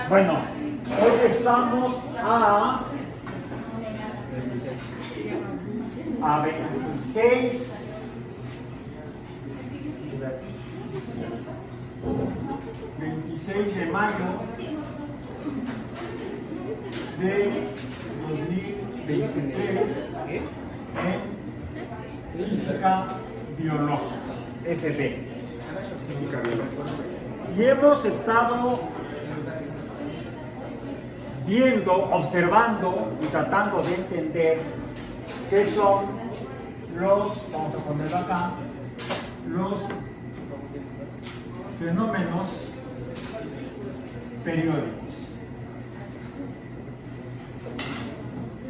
Bueno, hoy estamos a 26 de mayo de 2023 en Física Biológica, FB. Física Biológica. Y hemos estado viendo, observando y tratando de entender qué son los, vamos a ponerlo acá, los fenómenos periódicos.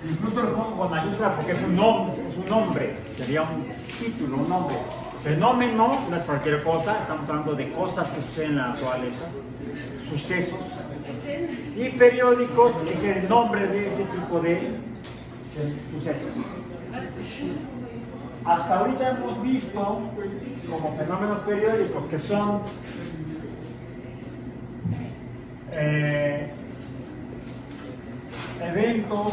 Incluso lo pongo con mayúscula porque es un nombre, sería un título, un nombre. Fenómeno no es cualquier cosa, estamos hablando de cosas que suceden en la naturaleza, sucesos. Y periódicos es el nombre de ese tipo de sucesos. Hasta ahorita hemos visto como fenómenos periódicos que son eventos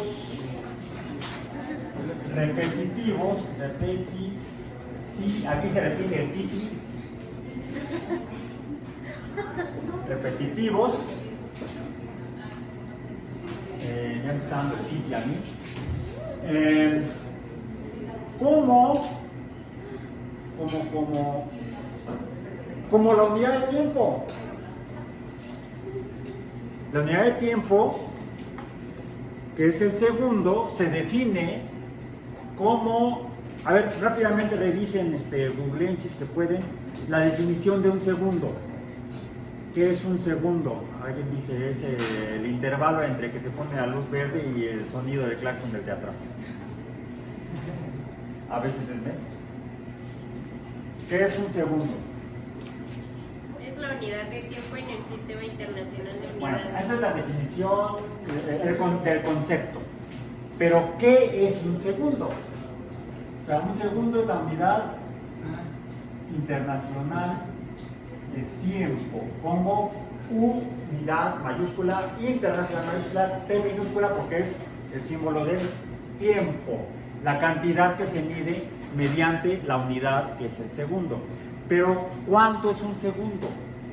repetitivos, aquí se repite el piti, repetitivos, ya me está dando el piti a mí, como la unidad de tiempo. La unidad de tiempo, que es el segundo, se define como, a ver, rápidamente revisen, googleen si es que pueden, la definición de un segundo. ¿Qué es un segundo? Alguien dice, es el intervalo entre que se pone la luz verde y el sonido del claxon del de atrás. A veces es menos. ¿Qué es un segundo? Es la unidad de tiempo en el Sistema Internacional de Bueno, Unidades. esa es la definición del concepto. Pero, ¿qué es un segundo? O sea, un segundo es la unidad internacional de tiempo. Pongo unidad mayúscula, internacional mayúscula, T minúscula porque es el símbolo del tiempo. La cantidad que se mide mediante la unidad que es el segundo. Pero, ¿cuánto es un segundo?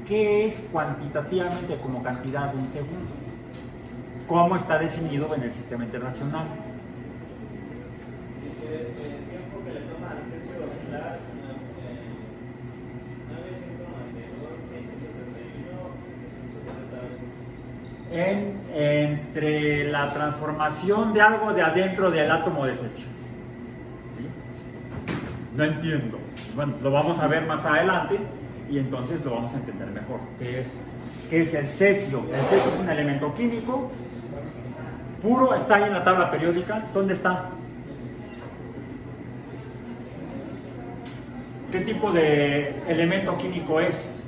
¿Qué es cuantitativamente como cantidad de un segundo? ¿Cómo está definido en el sistema internacional? El tiempo que le toma al cesio oscilar 992, 631, 770 veces. Entre la transformación de algo de adentro del átomo de cesio. ¿Sí? No entiendo. Bueno, lo vamos a ver más adelante y entonces lo vamos a entender mejor. ¿Qué es el cesio? El cesio es un elemento químico puro, está ahí en la tabla periódica. ¿Dónde está? ¿Qué tipo de elemento químico es?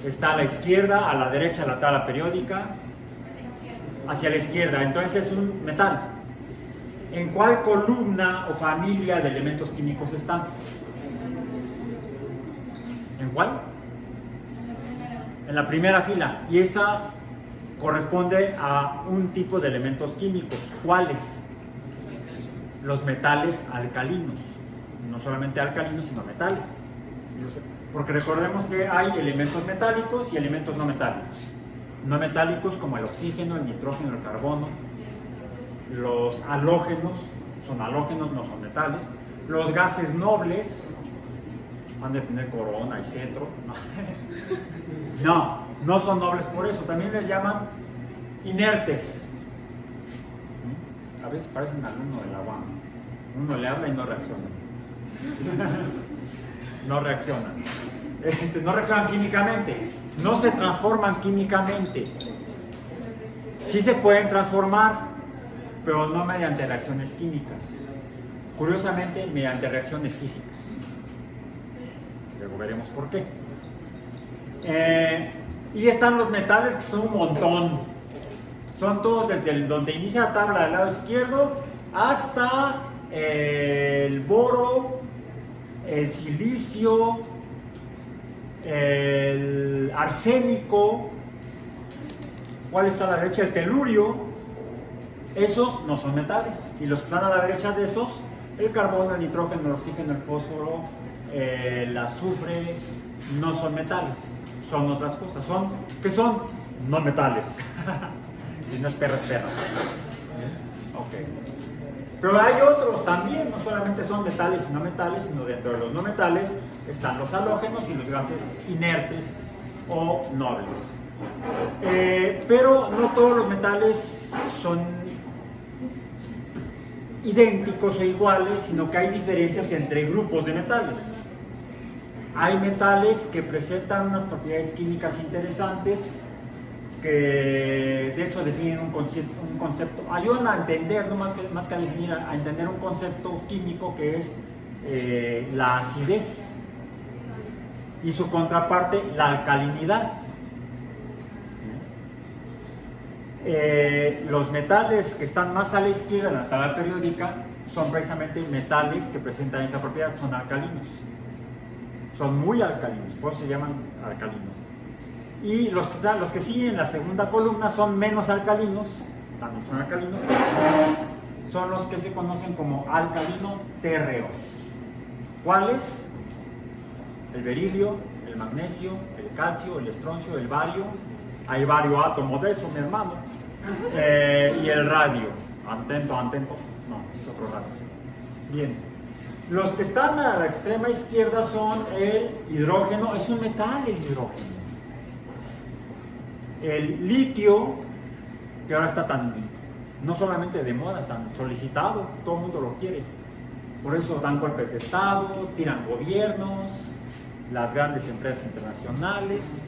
Está a la izquierda, a la derecha de la tabla periódica, hacia la izquierda, entonces es un metal. ¿En cuál columna o familia de elementos químicos está? ¿En cuál? En la primera fila, y esa corresponde a un tipo de elementos químicos. ¿Cuáles? Los metales alcalinos. No solamente alcalinos, sino metales. Porque recordemos que hay elementos metálicos y elementos no metálicos. No metálicos como el oxígeno, el nitrógeno, el carbono. Los halógenos son halógenos, no son metales. Los gases nobles han de tener corona y cetro. No son nobles por eso. También les llaman inertes. A veces parecen alumno de la UAM. Uno le habla y no reacciona. No reaccionan. No reaccionan químicamente. No se transforman químicamente. Sí se pueden transformar, pero no mediante reacciones químicas. Curiosamente, mediante reacciones físicas. Luego veremos por qué. Y están los metales, que son un montón. Son todos desde donde inicia la tabla del lado izquierdo hasta el boro, el silicio, el arsénico, ¿Cuál está a la derecha? El telurio. Esos no son metales. Y los que están a la derecha de esos, el carbono, el nitrógeno, el oxígeno, el fósforo, el azufre, no son metales. Son otras cosas. ¿Qué son? No metales. Si no es perra, es perra. Ok. Pero hay otros también, no solamente son metales y no metales, sino dentro de los no metales están los halógenos y los gases inertes o nobles. Pero no todos los metales son idénticos o iguales, sino que hay diferencias entre grupos de metales. Hay metales que presentan unas propiedades químicas interesantes que de hecho definen un concepto, ayudan a entender, no más que a definir, a entender un concepto químico que es la acidez y su contraparte, la alcalinidad. Los metales que están más a la izquierda en la tabla periódica son precisamente metales que presentan esa propiedad, son alcalinos. Son muy alcalinos, por eso se llaman alcalinos. Y los que siguen en la segunda columna son menos alcalinos, también son alcalinos, son los que se conocen como alcalino-térreos. ¿Cuáles? El berilio, el magnesio, el calcio, el estroncio, el bario. Hay varios átomos de eso, mi hermano. Y el radio. Atento. No, es otro radio. Bien. Los que están a la extrema izquierda son el hidrógeno. Es un metal el hidrógeno. El litio, que ahora está no solamente de moda, está solicitado. Todo el mundo lo quiere. Por eso dan golpes de estado, tiran gobiernos, las grandes empresas internacionales.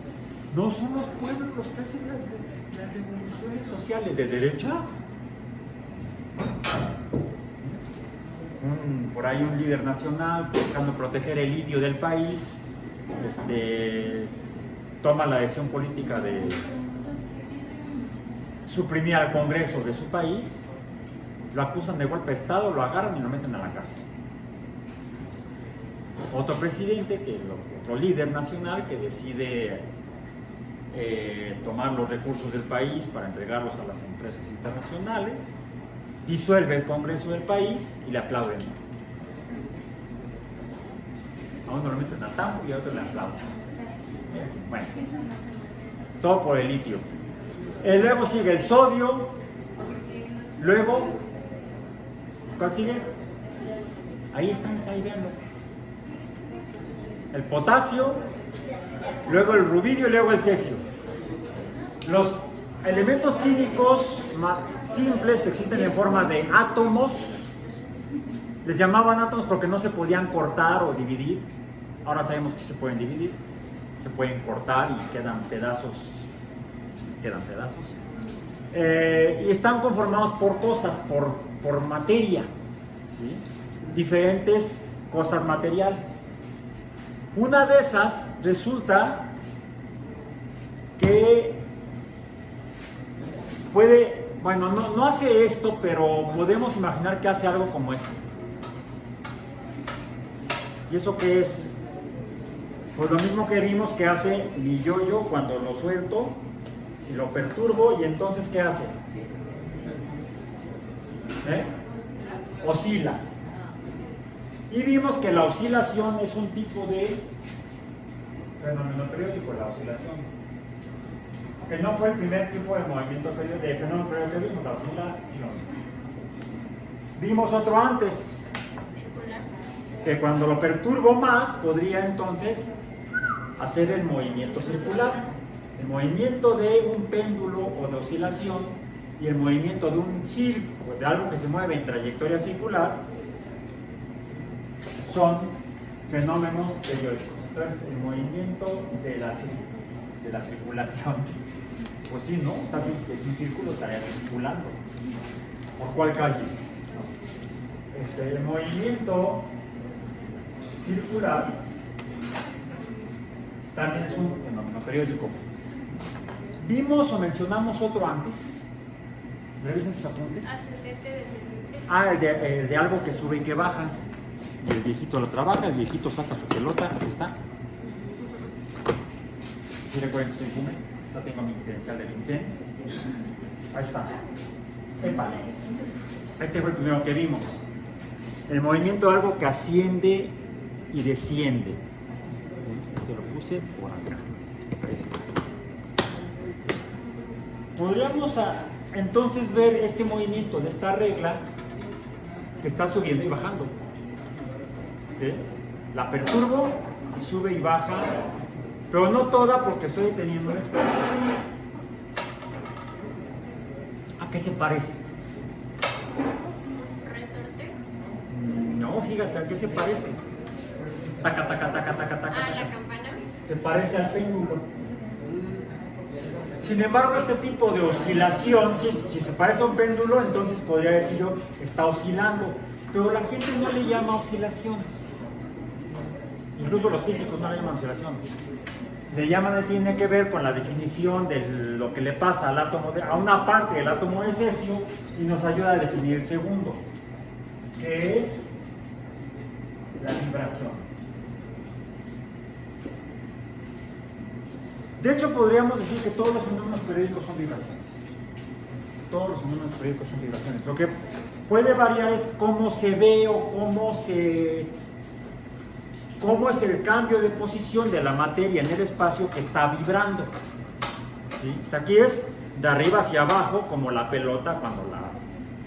No son los pueblos los que hacen las revoluciones sociales de derecha. Por ahí un líder nacional buscando proteger el litio del país, toma la decisión política de suprimir al Congreso de su país, lo acusan de golpe de Estado, lo agarran y lo meten a la cárcel. Otro presidente, otro líder nacional que decide tomar los recursos del país para entregarlos a las empresas internacionales, disuelve el Congreso del país y le aplauden. A uno lo meten a tambo y a otro le aplauden. Bueno, todo por el litio. Luego sigue el sodio. Luego, ¿cuál sigue? Ahí está ahí viendo. El potasio, luego el rubidio y luego el cesio. Los elementos químicos más simples existen en forma de átomos. Les llamaban átomos porque no se podían cortar o dividir. Ahora sabemos que se pueden dividir, se pueden cortar y quedan pedazos. Y están conformados por cosas, por materia, ¿sí? Diferentes cosas materiales. Una de esas resulta que puede, bueno, no hace esto, pero podemos imaginar que hace algo como esto. ¿Y eso qué es? Pues lo mismo que vimos que hace mi yo-yo cuando lo suelto y lo perturbo, y entonces ¿qué hace? Oscila. Y vimos que la oscilación es un tipo de fenómeno periódico, la oscilación. Que no fue el primer tipo de movimiento de fenómeno periódico que vimos, la oscilación. Vimos otro antes, que cuando lo perturbo más podría entonces hacer el movimiento circular. El movimiento de un péndulo o de oscilación y el movimiento de un círculo, de algo que se mueve en trayectoria circular, son fenómenos periódicos. Entonces, el movimiento de la circulación, pues sí, ¿no? O sea, si es un círculo, estaría circulando. ¿Por cuál calle? El movimiento circular también es un fenómeno periódico. Vimos o mencionamos otro antes. Revisen sus apuntes. Ascendente, descendente. El de algo que sube y que baja. Y el viejito lo trabaja, el viejito saca su pelota, aquí está. ¿Sí recuerdan que soy Jume? No tengo mi credencial de Vincent. Ahí está. Epa. Este fue el primero que vimos. El movimiento de algo que asciende y desciende. Este lo puse por acá. Ahí está. Podríamos entonces ver este movimiento de esta regla que está subiendo y bajando. ¿Sí? La perturbo y sube y baja, pero no toda porque estoy teniendo un extra. ¿A qué se parece? ¿Resorte? No, fíjate, ¿a qué se parece? Taca, taca, taca, taca, taca. Ah, taca. la campana. Se parece al péndulo. Sin embargo, este tipo de oscilación, si se parece a un péndulo, entonces podría decir yo, está oscilando. Pero la gente no le llama oscilación. Incluso los físicos no le llaman oscilación. Le llaman, tiene que ver con la definición de lo que le pasa al átomo, a una parte del átomo de cesio, y nos ayuda a definir el segundo, que es la vibración. De hecho, podríamos decir que todos los fenómenos periódicos son vibraciones. Todos los fenómenos periódicos son vibraciones. Lo que puede variar es cómo se ve o cómo es el cambio de posición de la materia en el espacio que está vibrando. ¿Sí? O sea, aquí es de arriba hacia abajo, como la pelota cuando la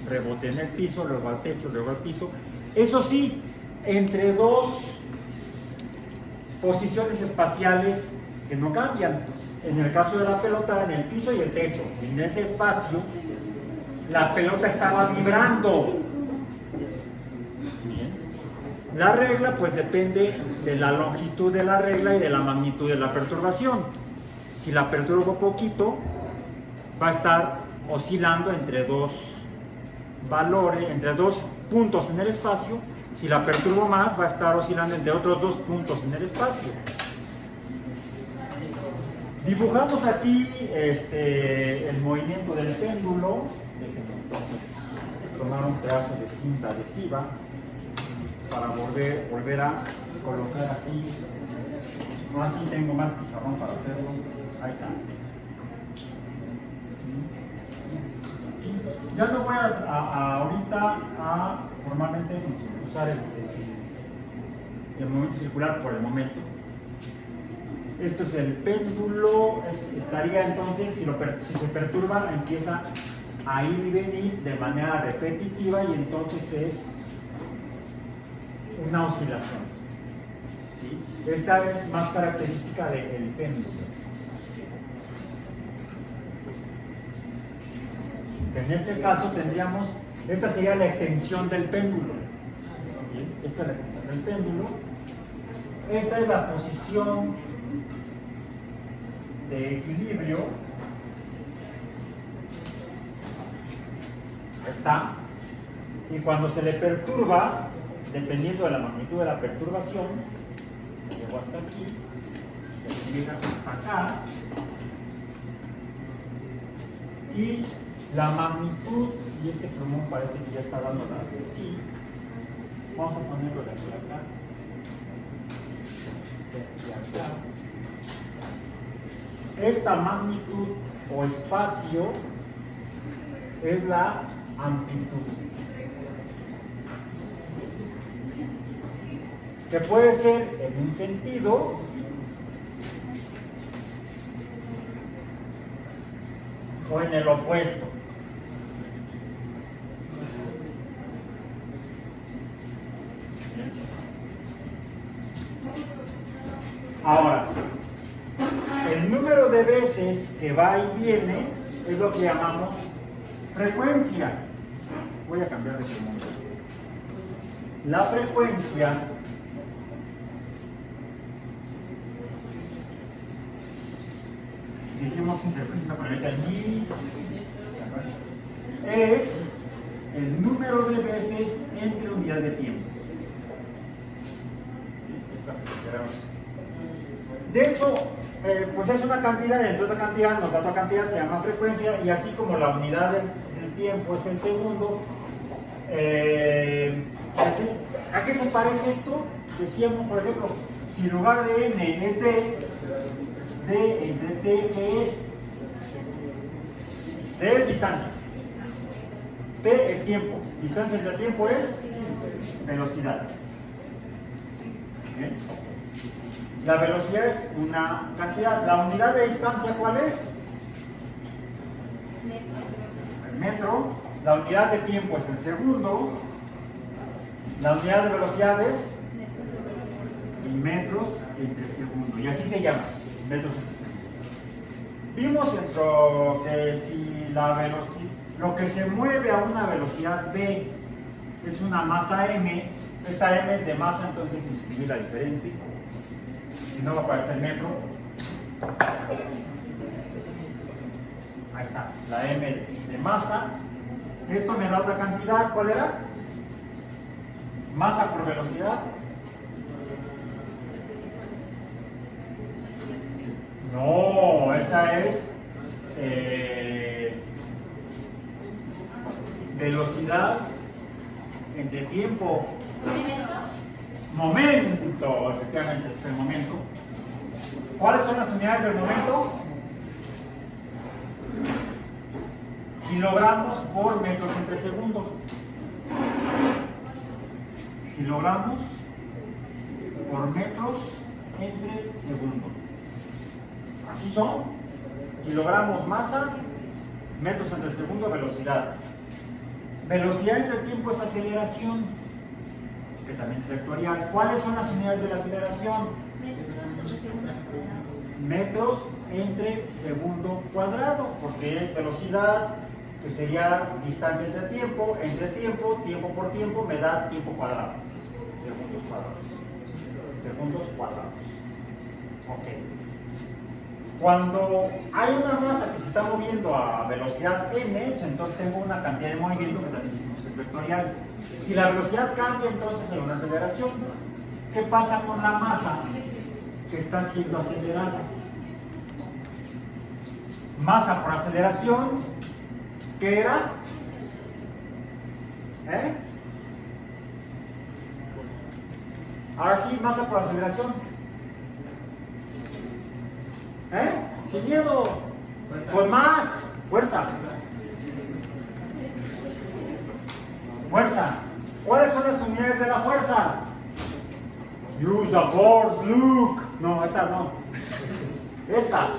rebote en el piso, luego al techo, luego al piso. Eso sí, entre dos posiciones espaciales que no cambian. En el caso de la pelota, en el piso y el techo. En ese espacio, la pelota estaba vibrando. Bien. La regla, pues depende de la longitud de la regla y de la magnitud de la perturbación. Si la perturbo poquito, va a estar oscilando entre dos valores, entre dos puntos en el espacio. Si la perturbo más, va a estar oscilando entre otros dos puntos en el espacio. Dibujamos aquí el movimiento del péndulo. Déjenme entonces tomar un pedazo de cinta adhesiva para volver a colocar aquí. Ahora sí tengo más pizarrón para hacerlo. Ahí está. Ya no voy ahorita a formalmente usar el movimiento circular por el momento. Esto es el péndulo, estaría entonces, si se perturba, empieza a ir y venir de manera repetitiva y entonces es una oscilación. ¿Sí? Esta es más característica del péndulo. En este caso tendríamos, esta sería la extensión del péndulo. ¿Bien? Esta es la extensión del péndulo. Esta es la posición de equilibrio. Está. Y cuando se le perturba, dependiendo de la magnitud de la perturbación, llegó hasta aquí, llega hasta acá, y la magnitud, y este plumón parece que ya está dando las de sí, vamos a ponerlo de aquí a acá, de aquí a acá. Esta magnitud o espacio es la amplitud, que puede ser en un sentido o en el opuesto. Ahora, el número de veces que va y viene es lo que llamamos frecuencia. Voy a cambiar de momento. La frecuencia dijimos que se representa con la letra I, es el número de veces entre unidad de tiempo. Es la frecuencia. De hecho, pues es una cantidad, y entre otra cantidad nos da otra cantidad, se llama frecuencia, y así como la unidad del tiempo es el segundo, ¿a qué se parece esto? Decíamos, por ejemplo, si en lugar de n es d entre t, que es D es distancia. T es tiempo. Distancia entre tiempo es velocidad. ¿Bien? La velocidad es una cantidad. La unidad de distancia, ¿cuál es? El metro. La unidad de tiempo es el segundo. La unidad de velocidad es metros entre segundo. Y así se llama, metros entre segundo. Vimos que si la velocidad, lo que se mueve a una velocidad v es una masa m, esta m es de masa, entonces déjenme escribirla diferente, si no va a aparecer metro. Ahí está, la m de masa. Esto me da otra cantidad, ¿cuál era? Masa por velocidad. No, esa es velocidad entre tiempo. Momento, efectivamente, este es el momento. ¿Cuáles son las unidades del momento? Kilogramos por metros entre segundo. Kilogramos por metros entre segundo. Así son. Kilogramos masa, metros entre segundo, velocidad. Velocidad entre tiempo es aceleración, que también es vectorial. ¿Cuáles son las unidades de la aceleración? Metros entre segundo cuadrado, porque es velocidad, que sería distancia entre tiempo tiempo por tiempo, me da tiempo cuadrado. Segundos cuadrados. Segundos cuadrados. Ok. Cuando hay una masa que se está moviendo a velocidad m, pues entonces tengo una cantidad de movimiento que también dijimos que es vectorial. Si la velocidad cambia, entonces hay una aceleración. ¿Qué pasa con la masa que está siendo acelerada? Masa por aceleración, ¿qué era? Ahora sí, masa por aceleración. Sin miedo. Pues más. Fuerza. Fuerza. ¿Cuáles son las unidades de la fuerza? Use the force, Luke. No, esa no. Esta.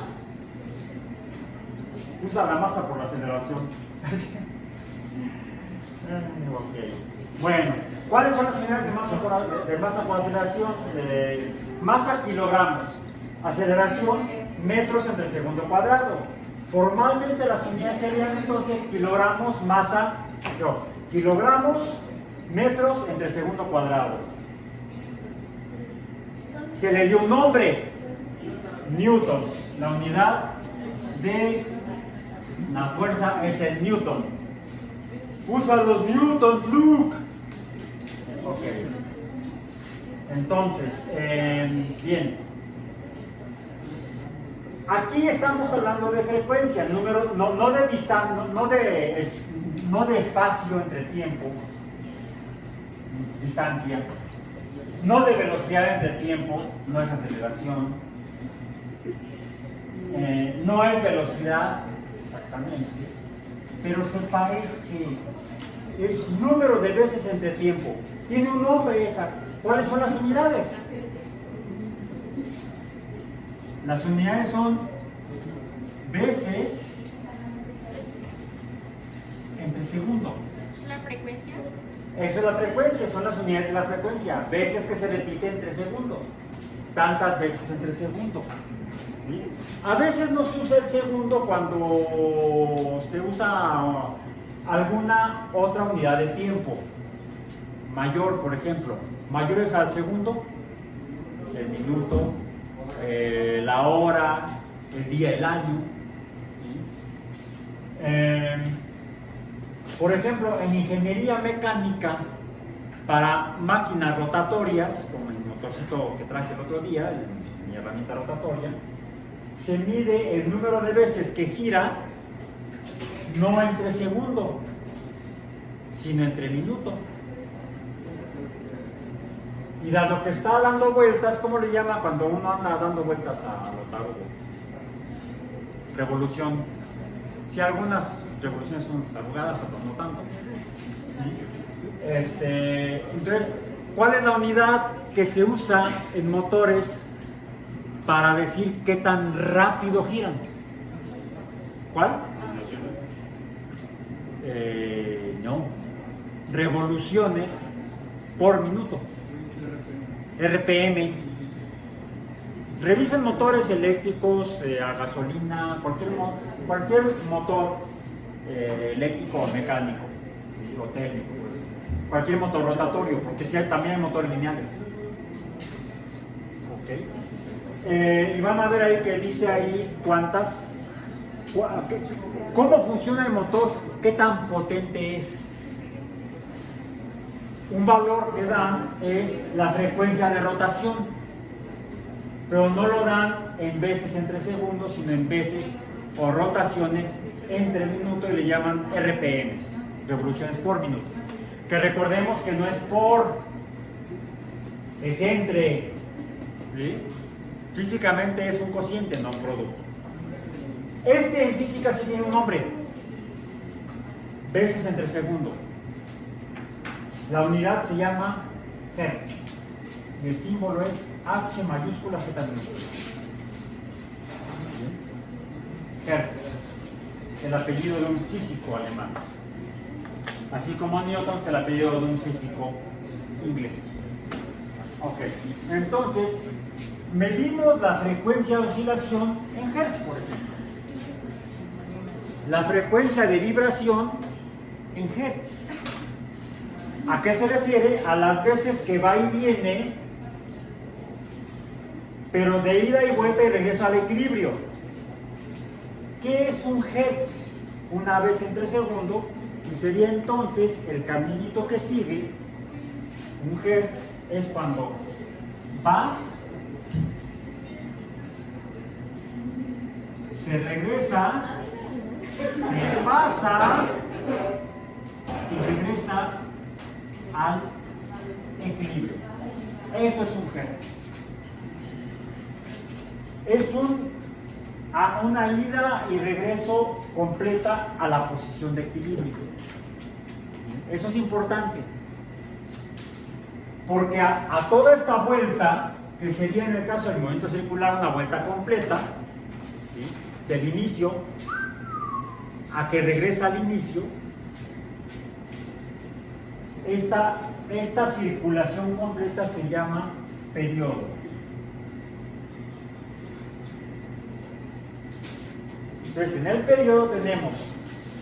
Usa la masa por la aceleración. Okay. Bueno, ¿cuáles son las unidades de masa por aceleración? Masa kilogramos. Aceleración metros entre segundo cuadrado. Formalmente las unidades serían entonces kilogramos, masa, kilogramos, metros entre segundo cuadrado. Se le dio un nombre, newtons. La unidad de la fuerza es el newton. Usa los newtons, Luke. Ok. Entonces, bien. Aquí estamos hablando de frecuencia, número, no de distancia, no de espacio entre tiempo, distancia, no de velocidad entre tiempo, no es aceleración, no es velocidad exactamente, pero se parece, es número de veces entre tiempo, tiene un nombre esa. ¿Cuáles son las unidades? Las unidades son veces entre segundo. ¿La frecuencia? Eso es la frecuencia, son las unidades de la frecuencia. Veces que se repite entre segundo. Tantas veces entre segundo. ¿Sí? A veces no se usa el segundo cuando se usa alguna otra unidad de tiempo. Mayor, por ejemplo. Mayores al segundo, el minuto, la hora, el día, el año. ¿Sí? Por ejemplo, en ingeniería mecánica, para máquinas rotatorias, como el motorcito que traje el otro día, mi herramienta rotatoria, se mide el número de veces que gira, no entre segundo, sino entre minuto. Y dado que está dando vueltas, ¿cómo le llama cuando uno anda dando vueltas a lo tarugo? Revolución. Sí, algunas revoluciones son tarugadas, otras no tanto. Entonces, ¿cuál es la unidad que se usa en motores para decir qué tan rápido giran? ¿Cuál? No. Revoluciones por minuto. RPM. Revisen motores eléctricos, a gasolina, cualquier motor eléctrico o mecánico, ¿sí? O técnico, pues. Cualquier motor rotatorio, porque sí también hay motores lineales. Okay. Y van a ver ahí que dice ahí cómo funciona el motor, qué tan potente es. Un valor que dan es la frecuencia de rotación, pero no lo dan en veces entre segundos, sino en veces o rotaciones entre minuto y le llaman RPMs, revoluciones por minuto. Que recordemos que no es por, es entre. ¿Sí? Físicamente es un cociente, no un producto. En física sí tiene un nombre, veces entre segundo. La unidad se llama Hertz. Y el símbolo es H mayúscula Z minúscula. Hertz, el apellido de un físico alemán. Así como Newton es el apellido de un físico inglés. Ok, entonces medimos la frecuencia de oscilación en Hertz, por ejemplo. La frecuencia de vibración en Hertz. ¿A qué se refiere? A las veces que va y viene, pero de ida y vuelta y regreso al equilibrio. ¿Qué es un hertz? Una vez entre segundo, y sería entonces el caminito que sigue. Un hertz es cuando va, se regresa, se pasa y regresa al equilibrio. Eso es un hertz. Es una ida y regreso completa a la posición de equilibrio. Eso es importante, porque a toda esta vuelta, que sería en el caso del movimiento circular una vuelta completa, ¿sí? Del inicio a que regresa al inicio, esta circulación completa se llama periodo. Entonces, en el periodo tenemos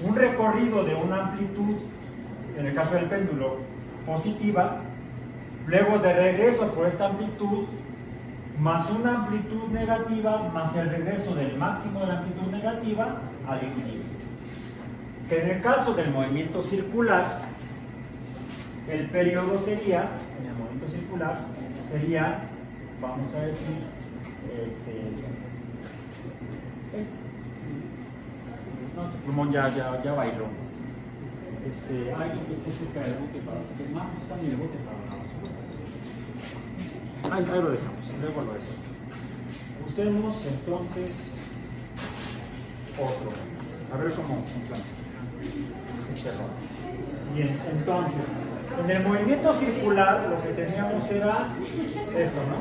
un recorrido de una amplitud, en el caso del péndulo, positiva, luego de regreso por esta amplitud, más una amplitud negativa, más el regreso del máximo de la amplitud negativa al equilibrio. Que en el caso del movimiento circular, el periodo sería, en el movimiento circular, sería, vamos a decir, no, este pulmón ya bailó. Cerca del bote es más, no está ni el bote para la basura. Ahí lo dejamos, luego lo eso. Usemos entonces otro. A ver cómo funciona. Bien, entonces, en el movimiento circular lo que teníamos era esto, ¿no?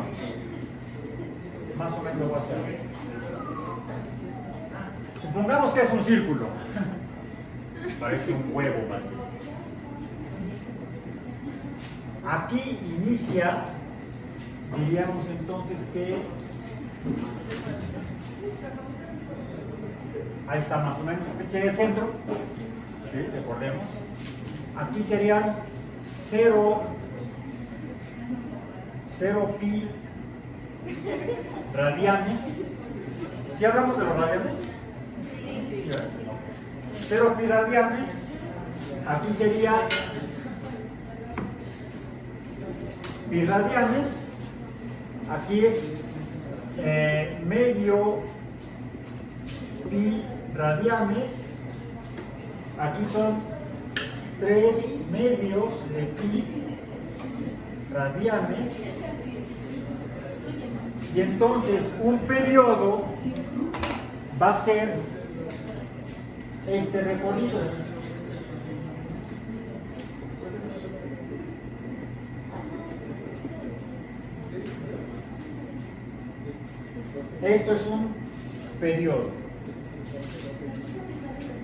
Más o menos lo voy a hacer. Supongamos que es un círculo. Parece un huevo, ¿vale? Aquí inicia, diríamos entonces que ahí está más o menos, este sería el centro, ¿sí? Recordemos. Aquí serían 0 pi radianes. ¿Sí hablamos de los radianes? Sí, ¿verdad? 0 pi radianes. Aquí sería pi radianes. Aquí es medio pi radianes. Aquí son 3 medios de pi radianes. Y entonces un periodo va a ser este recorrido. Esto es un periodo.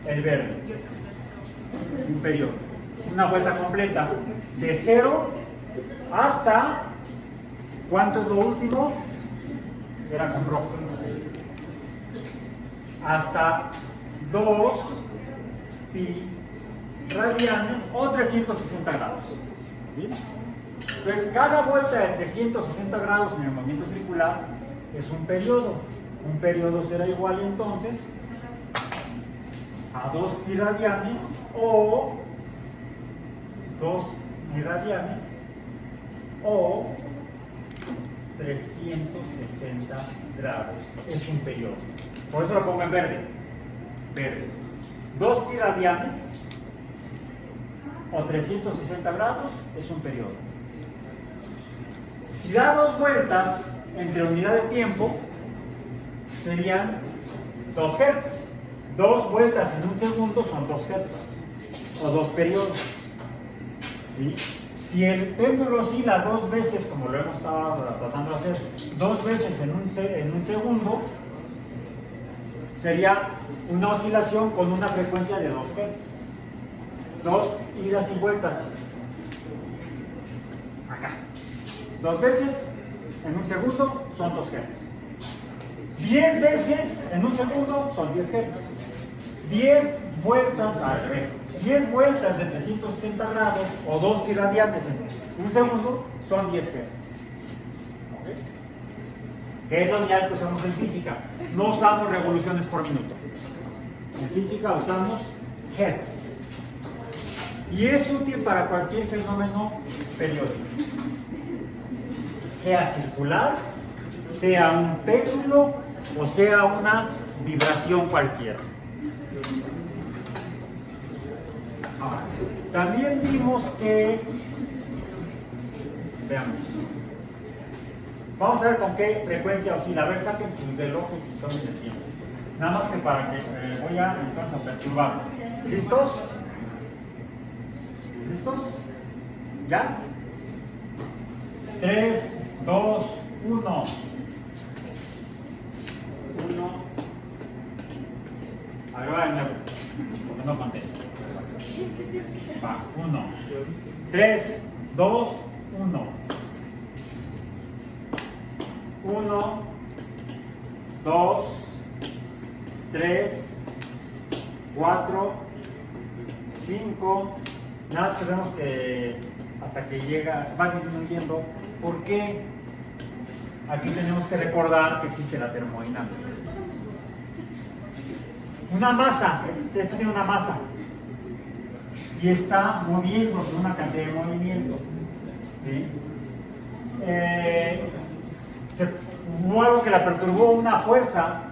El verde. Un periodo. Una vuelta completa. De 0 hasta... ¿Cuánto es lo último? Era con rojo. Hasta 2 pi radianes o 360 grados. ¿Sí? Entonces, cada vuelta de 360 grados en el movimiento circular es un periodo. Un periodo será igual entonces a 2 pi radianes o 2 pi radianes o 360 grados. Es un periodo. Por eso lo pongo en verde. Verde. 2 pi radianes o 360 grados es un periodo. Si da 2 vueltas entre unidad de tiempo, serían 2 Hz. 2 vueltas en un segundo son 2 Hz o 2 periodos. ¿Sí? Si el péndulo oscila 2 veces, como lo hemos estado tratando de hacer, 2 veces en un segundo, sería una oscilación con una frecuencia de 2 Hz. 2 idas y vueltas. Acá. 2 veces en un segundo son 2 Hz. 10 veces en un segundo son 10 Hz. 10 vueltas al revés. 10 vueltas de 360 grados o 2 pi radianes en un segundo son 10 Hz. ¿Okay? ¿Qué es la unidad que usamos en física? No usamos revoluciones por minuto. En física usamos Hz. Y es útil para cualquier fenómeno periódico. Sea circular, sea un péndulo o sea una vibración cualquiera. Ahora, también vimos que, veamos, vamos a ver con qué frecuencia oscila. A ver, saquen sus relojes y tomen el tiempo. Nada más que para que voy a entonces a perturbar. ¿Listos? ¿Listos? ¿Ya? 3, 2, 1. 1. A ver, va de nuevo. Porque no conté. Va, 1. 3, 2, 1. 1, 2, 3, 4, 5. Nada más que vemos que hasta que llega, va disminuyendo. ¿Por qué? Aquí tenemos que recordar que existe la termodinámica. Una masa, esto tiene una masa y está moviéndose una cantidad de movimiento. ¿Sí? Hubo algo que la perturbó, una fuerza,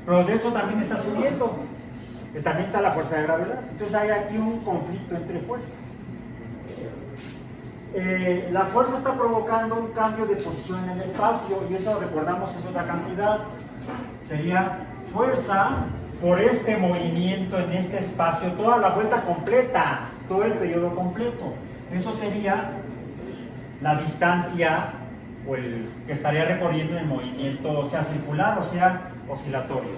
pero de hecho también está subiendo. También está la fuerza de gravedad. Entonces hay aquí un conflicto entre fuerzas. La fuerza está provocando un cambio de posición en el espacio y eso recordamos es otra cantidad. Sería fuerza por este movimiento en este espacio, toda la vuelta completa, todo el periodo completo. Eso sería la distancia o el que estaría recorriendo el movimiento, sea circular o sea oscilatorio.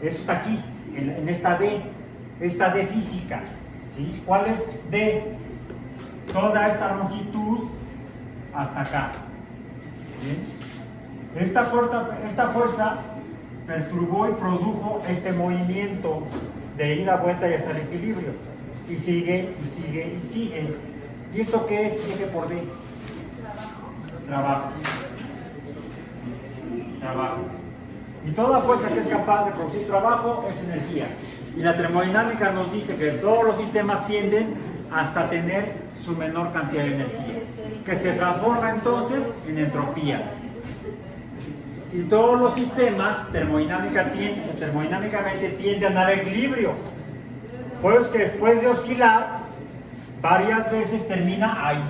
Esto está aquí, en esta D física. ¿Sí? ¿Cuál es D? Toda esta longitud hasta acá. ¿Bien? Esta fuerza perturbó y produjo este movimiento de ida, vuelta y hasta el equilibrio. Y sigue, y sigue, y sigue. ¿Y esto qué es? Eje por D. Trabajo. Trabajo. Y toda fuerza que es capaz de producir trabajo es energía. Y la termodinámica nos dice que todos los sistemas tienden hasta tener su menor cantidad de energía, que se transforma entonces en entropía. Y todos los sistemas termodinámicamente tienden al equilibrio. Por eso es que después de oscilar, varias veces termina ahí.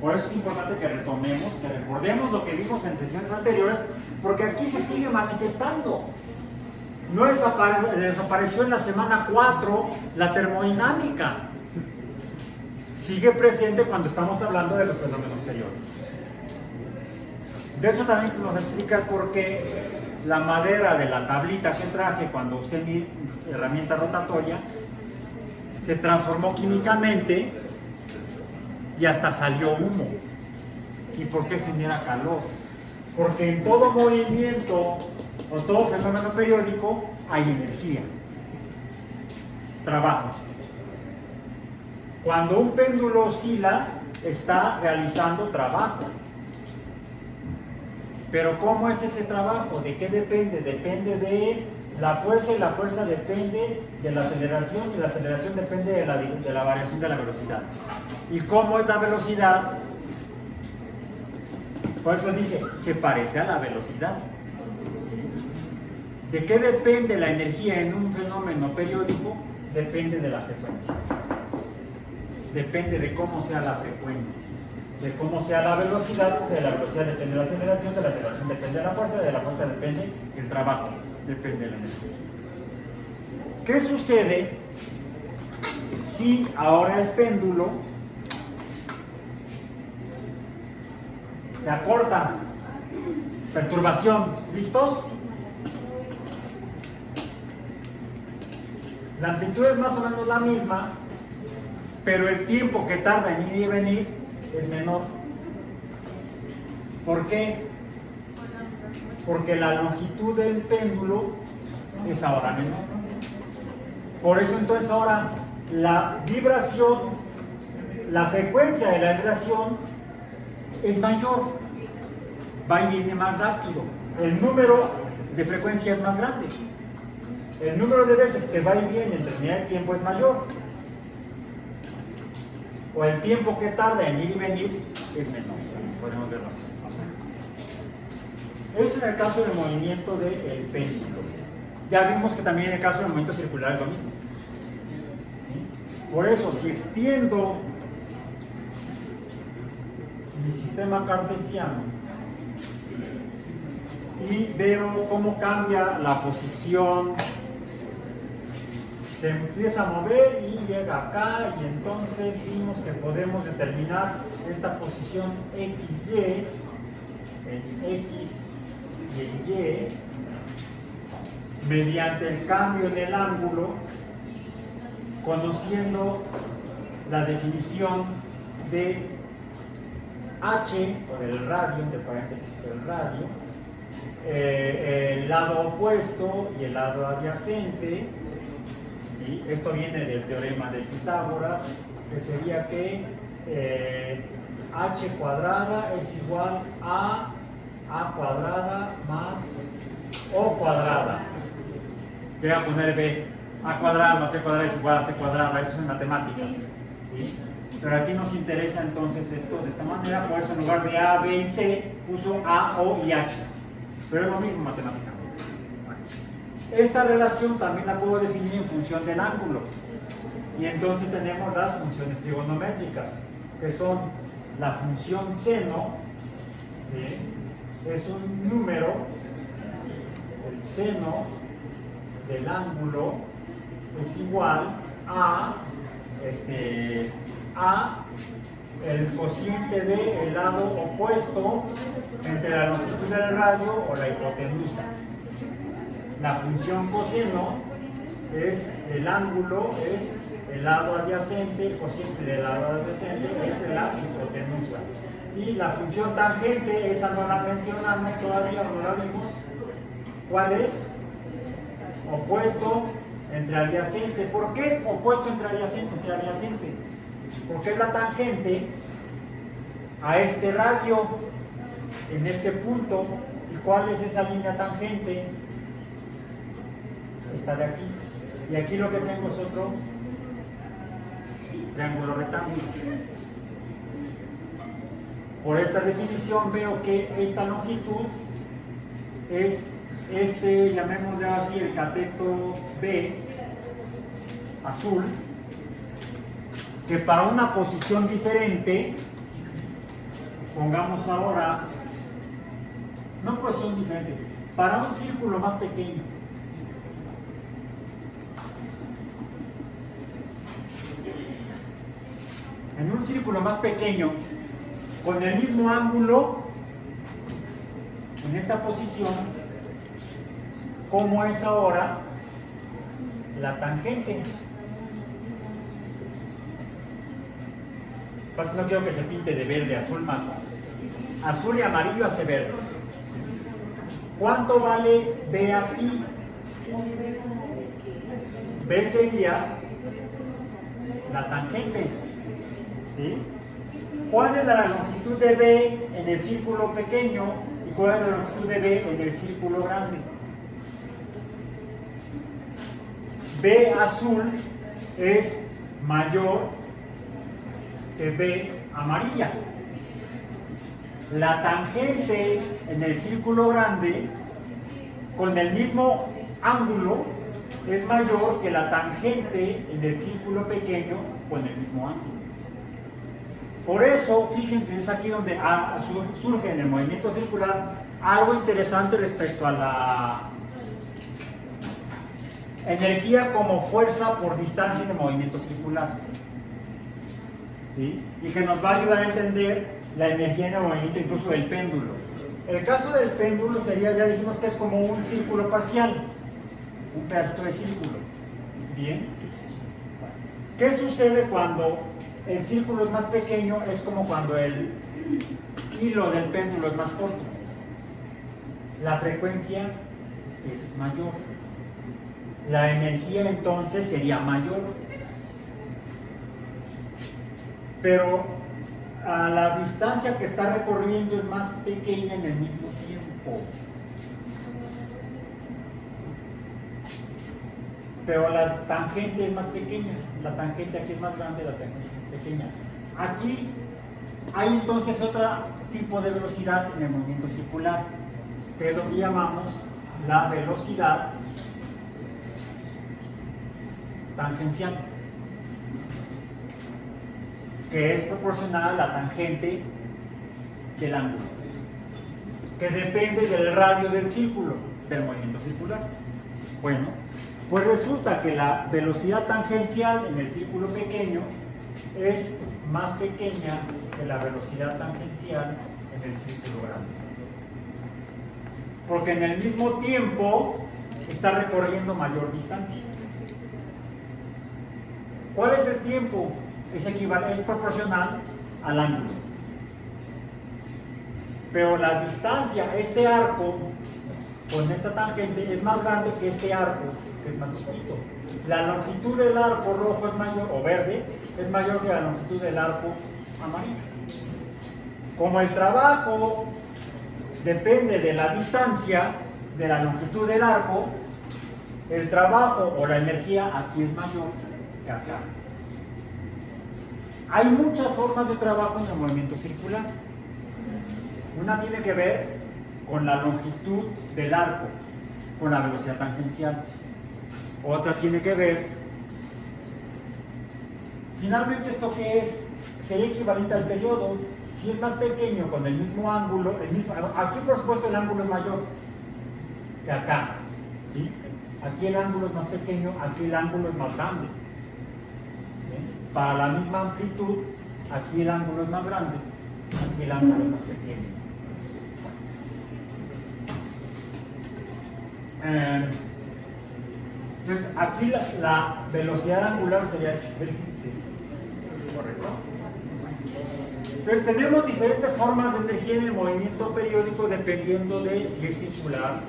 Por eso es importante que recordemos lo que vimos en sesiones anteriores, porque aquí se sigue manifestando. No desapareció en la semana 4 la termodinámica. Sigue presente cuando estamos hablando de los fenómenos periódicos. De hecho, también nos explica por qué la madera de la tablita que traje cuando usé mi herramienta rotatoria se transformó químicamente y hasta salió humo. ¿Y por qué genera calor? Porque en todo movimiento o todo fenómeno periódico hay energía, trabajo. Cuando un péndulo oscila, está realizando trabajo. Pero ¿cómo es ese trabajo? ¿De qué depende? Depende de la fuerza, y la fuerza depende de la aceleración, y la aceleración depende de la variación de la velocidad. ¿Y cómo es la velocidad? Por eso dije, se parece a la velocidad. ¿De qué depende la energía en un fenómeno periódico? Depende de la frecuencia. Depende de cómo sea la frecuencia. De cómo sea la velocidad, de la velocidad depende de la aceleración depende de la fuerza depende del trabajo, depende de la energía. ¿Qué sucede si ahora el péndulo se acorta? Perturbación, ¿listos? La amplitud es más o menos la misma, pero el tiempo que tarda en ir y venir es menor. ¿Por qué? Porque la longitud del péndulo es ahora menor. Por eso entonces ahora la vibración, la frecuencia de la vibración es mayor, va y viene más rápido, el número de frecuencia es más grande, el número de veces que va y viene en determinado tiempo es mayor, o el tiempo que tarda en ir y venir es menor. Podemos verlo así. Eso es en el caso del movimiento del péndulo. Ya vimos que también en el caso del movimiento circular es lo mismo. ¿Sí? Por eso, si extiendo mi sistema cartesiano y veo cómo cambia la posición, se empieza a mover y llega acá, y entonces vimos que podemos determinar esta posición XY en X y en Y mediante el cambio en el ángulo, conociendo la definición de H, o del radio, entre paréntesis el radio, el lado opuesto y el lado adyacente. ¿Sí? Esto viene del teorema de Pitágoras, que sería que H cuadrada es igual a cuadrada más O cuadrada. Voy a poner B. A cuadrada más B cuadrada es igual a C cuadrada. Eso es en matemáticas. Sí. ¿Sí? Pero aquí nos interesa entonces esto de esta manera. Por eso en lugar de A, B y C uso A, O y H. Pero es lo mismo matemáticamente. Esta relación también la puedo definir en función del ángulo. Y entonces tenemos las funciones trigonométricas, que son la función seno, ¿sí? Es un número, el seno del ángulo es igual a el cociente del lado opuesto entre la longitud del radio o la hipotenusa. La función coseno es el ángulo, es el lado adyacente, el cociente del lado adyacente entre la hipotenusa. Y la función tangente, esa no la mencionamos todavía, no la vimos. ¿Cuál es? Opuesto entre adyacente. ¿Por qué opuesto entre adyacente? Porque es la tangente a este radio en este punto. ¿Y cuál es esa línea tangente? Esta de aquí. Y aquí lo que tengo es otro triángulo rectángulo. Por esta definición veo que esta longitud es llamémosle así, el cateto B azul, que para una posición diferente, pongamos ahora, no posición diferente, para un círculo más pequeño, en un círculo más pequeño, con el mismo ángulo, en esta posición, como es ahora la tangente. Pues no quiero que se pinte de verde, azul más azul y amarillo hace verde. ¿Cuánto vale B aquí? B sería la tangente, ¿sí? ¿Cuál es la longitud de B en el círculo pequeño y cuál es la longitud de B en el círculo grande? B azul es mayor que B amarilla. La tangente en el círculo grande, con el mismo ángulo, es mayor que la tangente en el círculo pequeño con el mismo ángulo. Por eso, fíjense, es aquí donde surge en el movimiento circular algo interesante respecto a la energía como fuerza por distancia en el movimiento circular. ¿Sí? Y que nos va a ayudar a entender la energía en el movimiento incluso del péndulo. El caso del péndulo sería, ya dijimos que es como un círculo parcial, un pedacito de círculo. Bien. ¿Qué sucede cuando el círculo es más pequeño? Es como cuando el hilo del péndulo es más corto. La frecuencia es mayor. La energía entonces sería mayor. Pero a la distancia que está recorriendo es más pequeña en el mismo tiempo. Pero la tangente es más pequeña. La tangente aquí es más grande, la tangente es pequeña. Aquí hay entonces otro tipo de velocidad en el movimiento circular, que es lo que llamamos la velocidad tangencial, que es proporcional a la tangente del ángulo, que depende del radio del círculo, del movimiento circular. Bueno, pues resulta que la velocidad tangencial en el círculo pequeño es más pequeña que la velocidad tangencial en el círculo grande. Porque en el mismo tiempo está recorriendo mayor distancia. ¿Cuál es el tiempo? Es proporcional al ángulo. Pero la distancia, este arco con esta tangente es más grande que este arco, que es más chiquito. La longitud del arco rojo es mayor, o verde, es mayor que la longitud del arco amarillo. Como el trabajo depende de la distancia, de la longitud del arco, el trabajo o la energía aquí es mayor que acá. Hay muchas formas de trabajo en el movimiento circular. Una tiene que ver con la longitud del arco, con la velocidad tangencial. Otra tiene que ver, finalmente, ¿esto qué es? Sería equivalente al periodo. Si es más pequeño con el mismo ángulo, aquí por supuesto el ángulo es mayor que acá, ¿sí? Aquí el ángulo es más pequeño, aquí el ángulo es más grande. Para la misma amplitud, aquí el ángulo es más grande, aquí el ángulo es más pequeño. Entonces, aquí la velocidad angular sería correcto. Entonces, tenemos diferentes formas de energía en el movimiento periódico dependiendo de si es circular,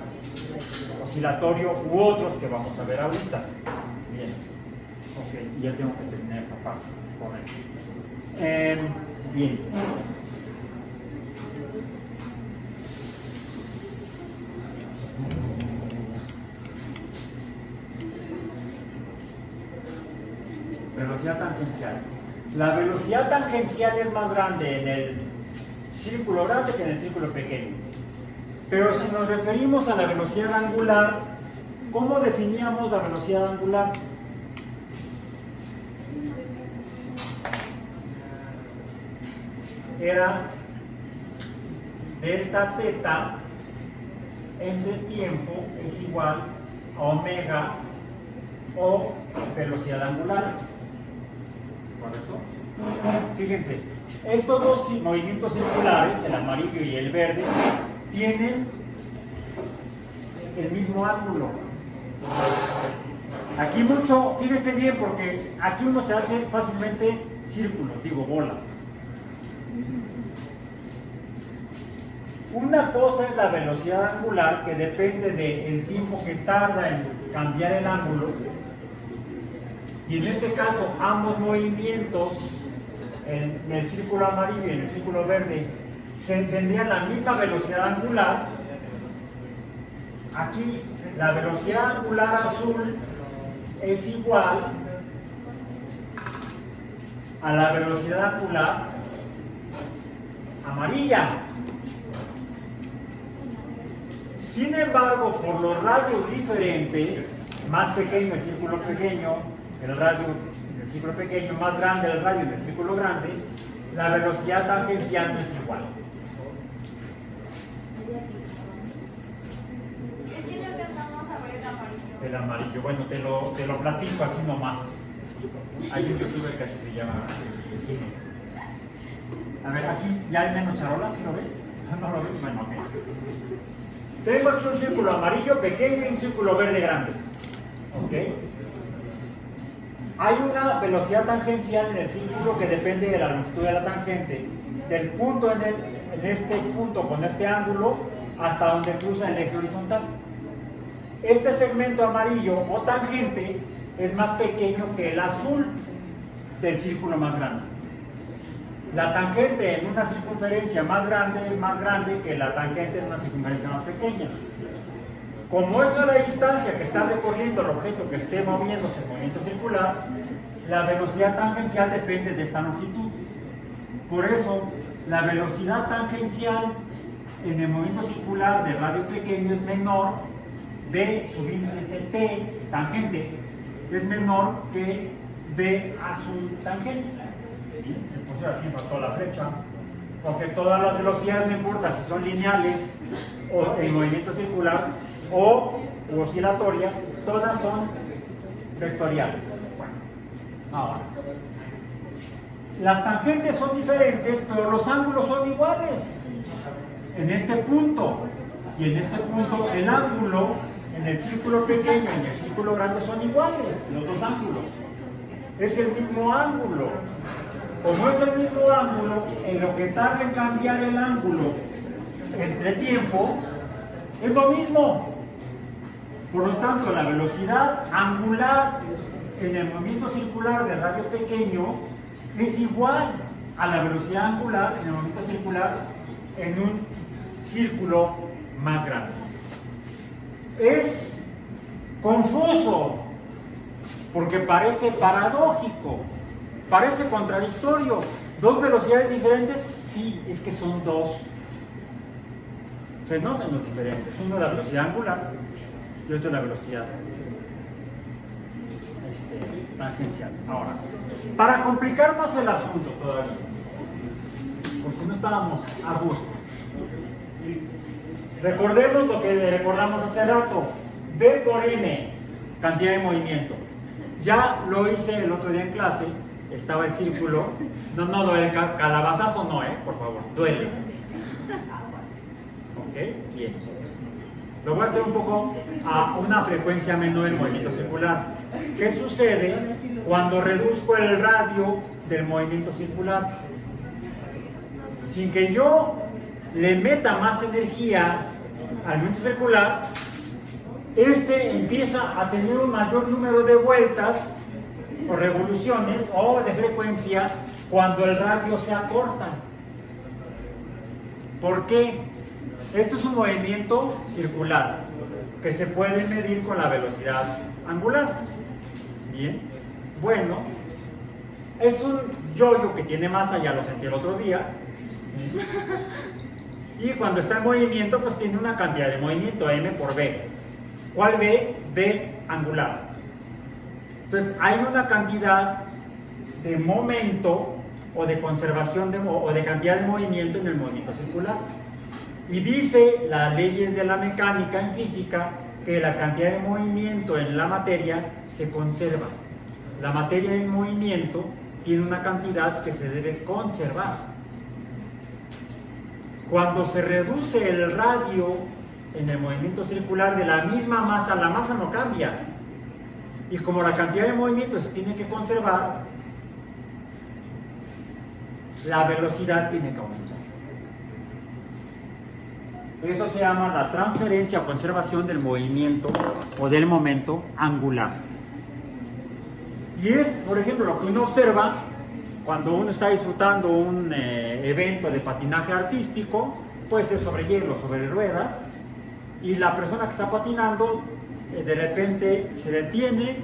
oscilatorio u otros que vamos a ver ahorita. Bien. Ok, y ya tengo que terminar esta parte. Correcto. Bien. Velocidad tangencial. La velocidad tangencial es más grande en el círculo grande que en el círculo pequeño. Pero si nos referimos a la velocidad angular, ¿cómo definíamos la velocidad angular? Era delta teta entre tiempo es igual a omega o velocidad angular. ¿Correcto? Fíjense, estos dos movimientos circulares, el amarillo y el verde, tienen el mismo ángulo. Aquí mucho, fíjense bien, porque aquí uno se hace fácilmente círculos, digo bolas. Una cosa es la velocidad angular, que depende del tiempo que tarda en cambiar el ángulo, y en este caso ambos movimientos, en el círculo amarillo y en el círculo verde, se tendrían la misma velocidad angular. Aquí la velocidad angular azul es igual a la velocidad angular amarilla. Sin embargo, por los radios diferentes, más pequeño el círculo pequeño, el radio del círculo pequeño, más grande el radio del círculo grande, la velocidad tangencial no es igual. Es que no alcanzamos a ver el amarillo. El amarillo, bueno, te lo platico así nomás. Hay un youtuber que así se llama. A ver, aquí ya hay menos charolas, ¿sí lo ves? ¿No lo ves? Bueno, ok. Tengo aquí un círculo amarillo pequeño y un círculo verde grande. ¿Ok? Hay una velocidad tangencial en el círculo que depende de la longitud de la tangente, del punto en este punto con este ángulo hasta donde cruza el eje horizontal. Este segmento amarillo o tangente es más pequeño que el azul del círculo más grande. La tangente en una circunferencia más grande es más grande que la tangente en una circunferencia más pequeña. Como eso es la distancia que está recorriendo el objeto que esté moviéndose en movimiento circular, la velocidad tangencial depende de esta longitud. Por eso, la velocidad tangencial en el movimiento circular de radio pequeño es menor, B subíndice T, tangente, es menor que B azul tangente. ¿Sí? Por eso aquí me faltó la flecha, porque todas las velocidades, no importa si son lineales o en movimiento circular o oscilatoria, todas son vectoriales. Bueno, ahora, las tangentes son diferentes, pero los ángulos son iguales. En este punto y en este punto, el ángulo en el círculo pequeño y en el círculo grande son iguales, los dos ángulos. Es el mismo ángulo. Como es el mismo ángulo, en lo que tarda en cambiar el ángulo entre tiempo, es lo mismo. Por lo tanto, la velocidad angular en el movimiento circular de radio pequeño es igual a la velocidad angular en el movimiento circular en un círculo más grande. Es confuso, porque parece paradójico. Parece contradictorio. ¿Dos velocidades diferentes? Sí, es que son dos fenómenos diferentes. Uno la velocidad angular y otro la velocidad tangencial. Ahora, para complicar más el asunto todavía, por si no estábamos a gusto, recordemos lo que recordamos hace rato. B por M, cantidad de movimiento. Ya lo hice el otro día en clase. Estaba el círculo. No duele, calabazazo no, por favor, duele. Ok, bien. Lo voy a hacer un poco a una frecuencia menor en movimiento circular. ¿Qué sucede cuando reduzco el radio del movimiento circular? Sin que yo le meta más energía al movimiento circular, empieza a tener un mayor número de vueltas o revoluciones o de frecuencia cuando el radio se acorta. ¿Por qué? Esto es un movimiento circular que se puede medir con la velocidad angular. Bien, bueno, es un yoyo que tiene masa, ya lo sentí el otro día. Y cuando está en movimiento, pues tiene una cantidad de movimiento, M por B. ¿Cuál B? B angular. Entonces hay una cantidad de momento o de conservación o de cantidad de movimiento en el movimiento circular. Y dice las leyes de la mecánica en física que la cantidad de movimiento en la materia se conserva. La materia en movimiento tiene una cantidad que se debe conservar. Cuando se reduce el radio en el movimiento circular de la misma masa, la masa no cambia. Y como la cantidad de movimiento se tiene que conservar, la velocidad tiene que aumentar. Eso se llama la transferencia o conservación del movimiento o del momento angular. Y es, por ejemplo, lo que uno observa cuando uno está disfrutando un evento de patinaje artístico, puede ser sobre hielo, sobre ruedas, y la persona que está patinando de repente se detiene,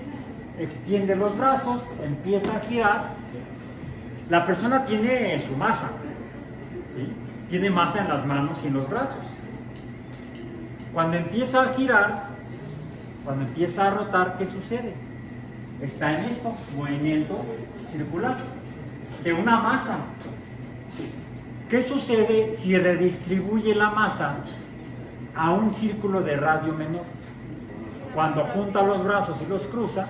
extiende los brazos, empieza a girar. La persona tiene su masa, ¿sí? Tiene masa en las manos y en los brazos. Cuando empieza a girar, cuando empieza a rotar, ¿qué sucede? Está en esto, movimiento circular de una masa. ¿Qué sucede si redistribuye la masa a un círculo de radio menor? Cuando junta los brazos y los cruza,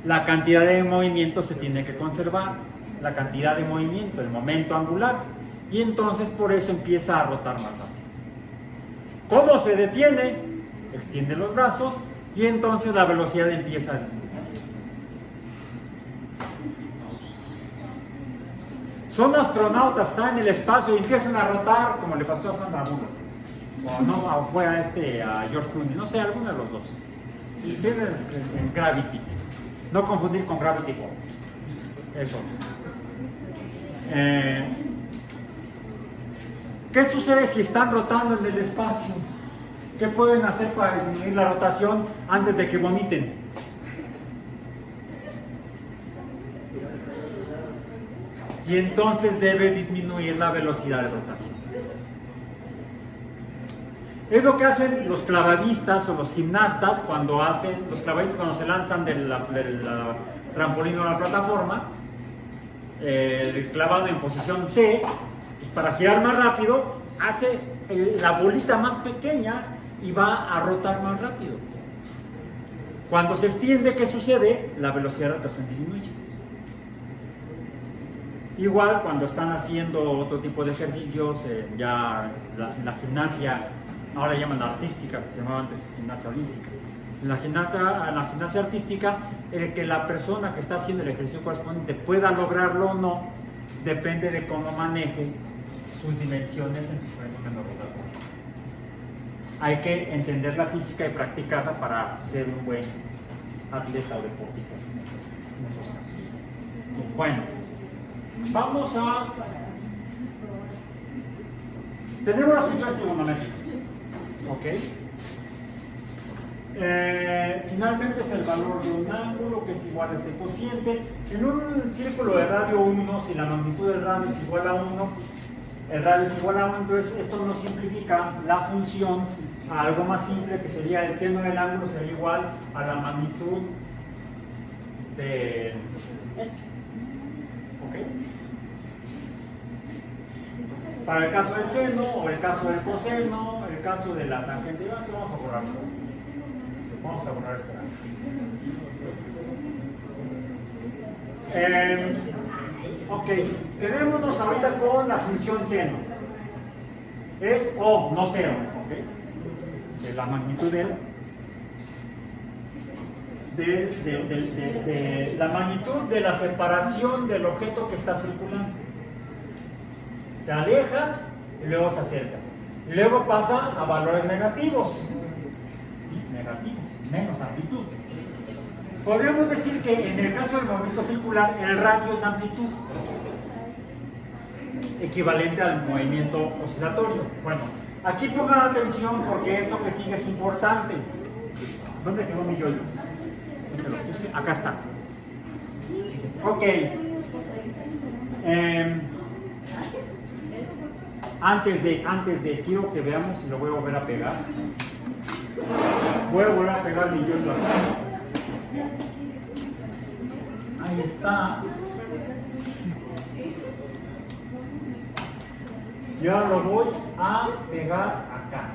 la cantidad de movimiento se tiene que conservar, la cantidad de movimiento, el momento angular, y entonces por eso empieza a rotar más rápido. ¿Cómo se detiene? Extiende los brazos y entonces la velocidad empieza a disminuir. Son astronautas, están en el espacio y empiezan a rotar, como le pasó a Sandra Bullock, o no, o fue a George Clooney, no sé, alguno de los dos. Y tienen en Gravity, no confundir con Gravity Falls. Eso. ¿Qué sucede si están rotando en el espacio? ¿Qué pueden hacer para disminuir la rotación antes de que vomiten? Y entonces debe disminuir la velocidad de rotación. Es lo que hacen los clavadistas o los gimnastas cuando se lanzan del trampolín o la plataforma, el clavado en posición C, pues para girar más rápido, hace la bolita más pequeña y va a rotar más rápido. Cuando se extiende, ¿qué sucede? La velocidad de rotación disminuye. Igual cuando están haciendo otro tipo de ejercicios, ya en la gimnasia, ahora llaman artística, que se llamaba antes gimnasia olímpica. En la gimnasia artística, el que la persona que está haciendo el ejercicio correspondiente pueda lograrlo o no, depende de cómo maneje sus dimensiones en su fenómeno rotatorio. Hay que entender la física y practicarla para ser un buen atleta o deportista en esos casos. Bueno, vamos a... Tenemos las funciones trigonométricas, ¿ok? Finalmente es el valor de un ángulo que es igual a este cociente. En un círculo de radio 1, si la magnitud del radio es igual a 1, el radio es igual a 1, entonces esto nos simplifica la función a algo más simple, que sería el seno del ángulo sería igual a la magnitud de este. ¿Ok? Para el caso del seno, o el caso del coseno, el caso de la tangente, vamos a borrarlo. Vamos a borrar esto. Ok, quedémonos ahorita con la función seno. Es O, no 0, ¿ok? De la magnitud de la magnitud de la separación del objeto que está circulando. Se aleja y luego se acerca. Y luego pasa a valores negativos. ¿Sí? Negativos, menos amplitud. Podríamos decir que en el caso del movimiento circular, el radio es la amplitud, equivalente al movimiento oscilatorio. Bueno, aquí pongan atención porque esto que sigue es importante. ¿Dónde quedó mi yoyo? ¿Dónde lo puse? Acá está. Ok. Antes de quiero que veamos si lo voy a volver a pegar. Voy a volver a pegar mi yoyo acá. Ahí está. Y ahora lo voy a pegar acá.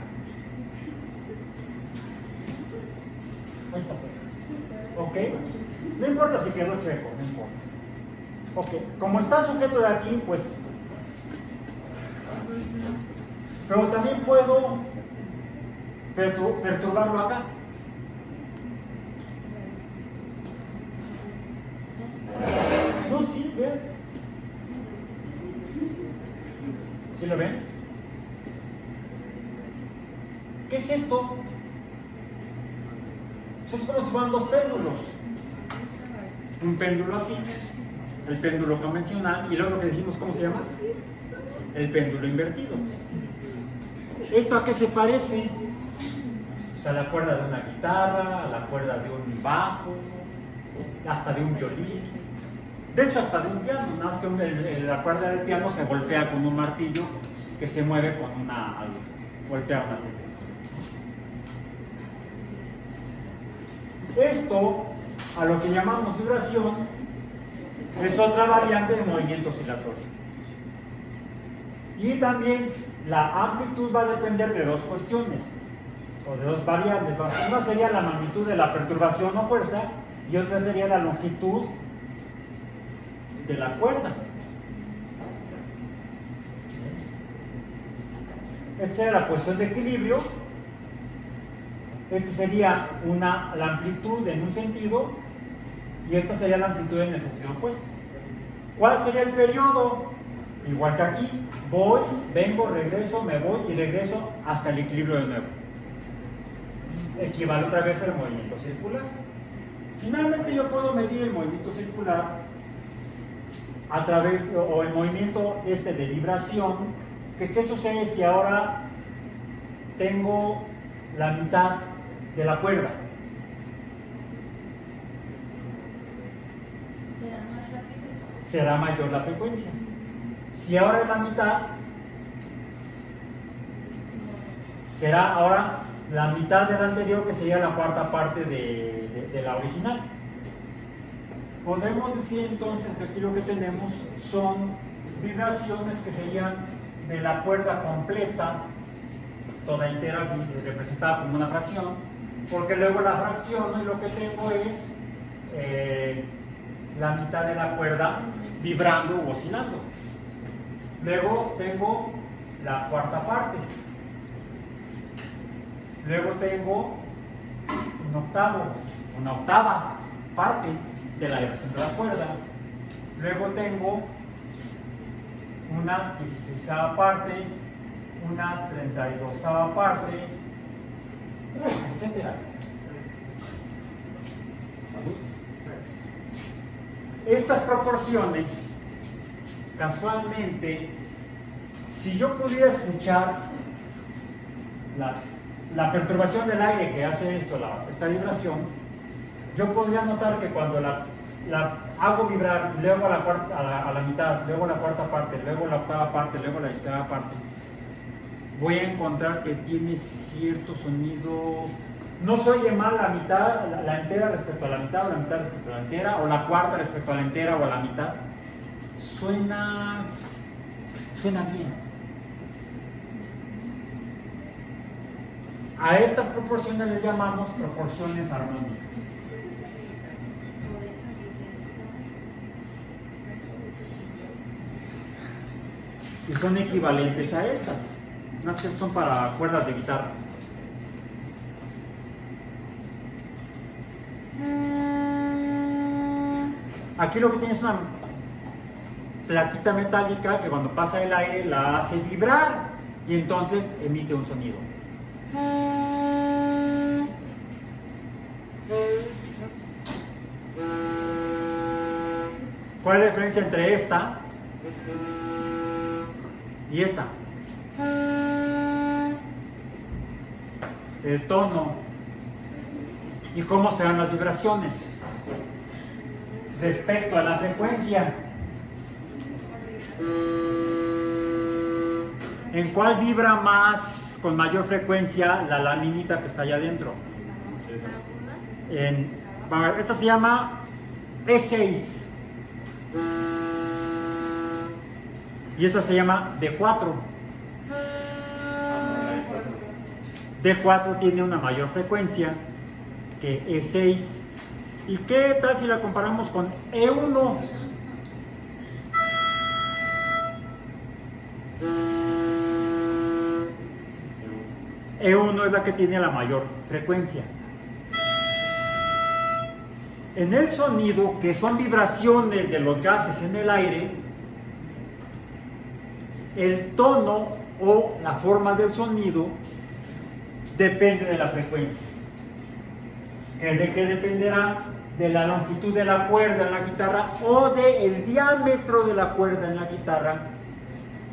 Ahí está. ¿Ok? No importa si quedó chueco, no importa. Ok, como está sujeto de aquí, pues... Pero también puedo perturbarlo acá. No, sí, vean. ¿Sí lo ven? ¿Qué es esto? Pues es como si fueran dos péndulos. Un péndulo así, el péndulo convencional, y el otro que dijimos, ¿cómo se llama? El péndulo invertido. ¿Esto a qué se parece? Pues a la cuerda de una guitarra, a la cuerda de un bajo, hasta de un violín. De hecho, hasta de un piano, nada más que la cuerda del piano se golpea con un martillo que se mueve con al golpear una tecla. Esto, a lo que llamamos vibración, es otra variante de movimiento oscilatorio. Y también la amplitud va a depender de dos cuestiones, o de dos variables. Una sería la magnitud de la perturbación o fuerza, y otra sería la longitud de la cuerda. Esta sería la posición de equilibrio. Esta sería la amplitud en un sentido, y esta sería la amplitud en el sentido opuesto. ¿Cuál sería el periodo? Igual que aquí, voy, vengo, regreso, me voy y regreso hasta el equilibrio de nuevo. Equivale otra vez al movimiento circular. Finalmente yo puedo medir el movimiento circular a través, o el movimiento de vibración, que qué sucede si ahora tengo la mitad de la cuerda. Será mayor la frecuencia. Si ahora es la mitad, será ahora la mitad de la anterior, que sería la cuarta parte de la original. Podemos decir entonces que aquí lo que tenemos son vibraciones que serían de la cuerda completa, toda entera, representada como una fracción, porque luego la fracción, y lo que tengo es la mitad de la cuerda vibrando o oscilando. Luego tengo la cuarta parte. Luego tengo una octava parte de la vibración de la cuerda. Luego tengo una 16ª parte, una 32ª parte, etc. Estas proporciones, casualmente, si yo pudiera escuchar la perturbación del aire que hace esta vibración, yo podría notar que cuando la hago vibrar, luego a la mitad, luego la cuarta parte, luego la octava parte, luego la 16ª parte, voy a encontrar que tiene cierto sonido. No se oye mal la mitad, la entera respecto a la mitad, o la mitad respecto a la entera, o la cuarta respecto a la entera o a la mitad. Suena bien. A estas proporciones les llamamos proporciones armónicas. Y son equivalentes a estas. Unas que son para cuerdas de guitarra. Aquí lo que tienes es una plaquita metálica que cuando pasa el aire la hace vibrar y entonces emite un sonido. ¿Cuál es la diferencia entre esta y esta? El tono. ¿Y cómo se dan las vibraciones respecto a la frecuencia? ¿En cuál vibra más, con mayor frecuencia, la laminita que está allá adentro? Esta se llama E6 y esta se llama D4. D4 tiene una mayor frecuencia que E6. ¿Y qué tal si la comparamos con E1? E1 es la que tiene la mayor frecuencia. En el sonido, que son vibraciones de los gases en el aire, el tono o la forma del sonido depende de la frecuencia. ¿De qué dependerá? De la longitud de la cuerda en la guitarra o del diámetro de la cuerda en la guitarra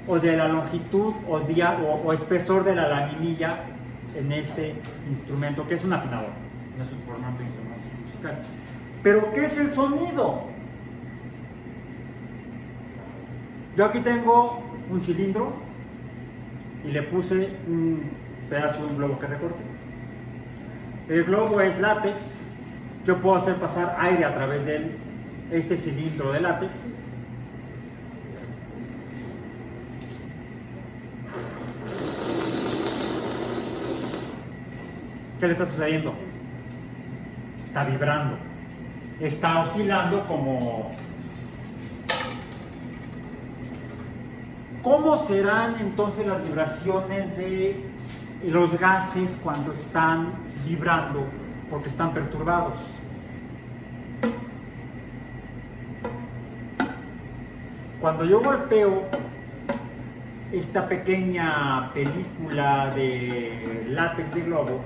o de la longitud o espesor de la laminilla en este instrumento, que es un afinador, no es un formato de instrumento musical. Pero ¿qué es el sonido? Yo aquí tengo un cilindro y le puse un pedazo de un globo que recorté. El globo es látex. Yo puedo hacer pasar aire a través de este cilindro de látex. ¿Qué le está sucediendo? Está vibrando. Está oscilando como... ¿Cómo serán entonces las vibraciones de los gases cuando están vibrando? Porque están perturbados. Cuando yo golpeo esta pequeña película de látex de globo,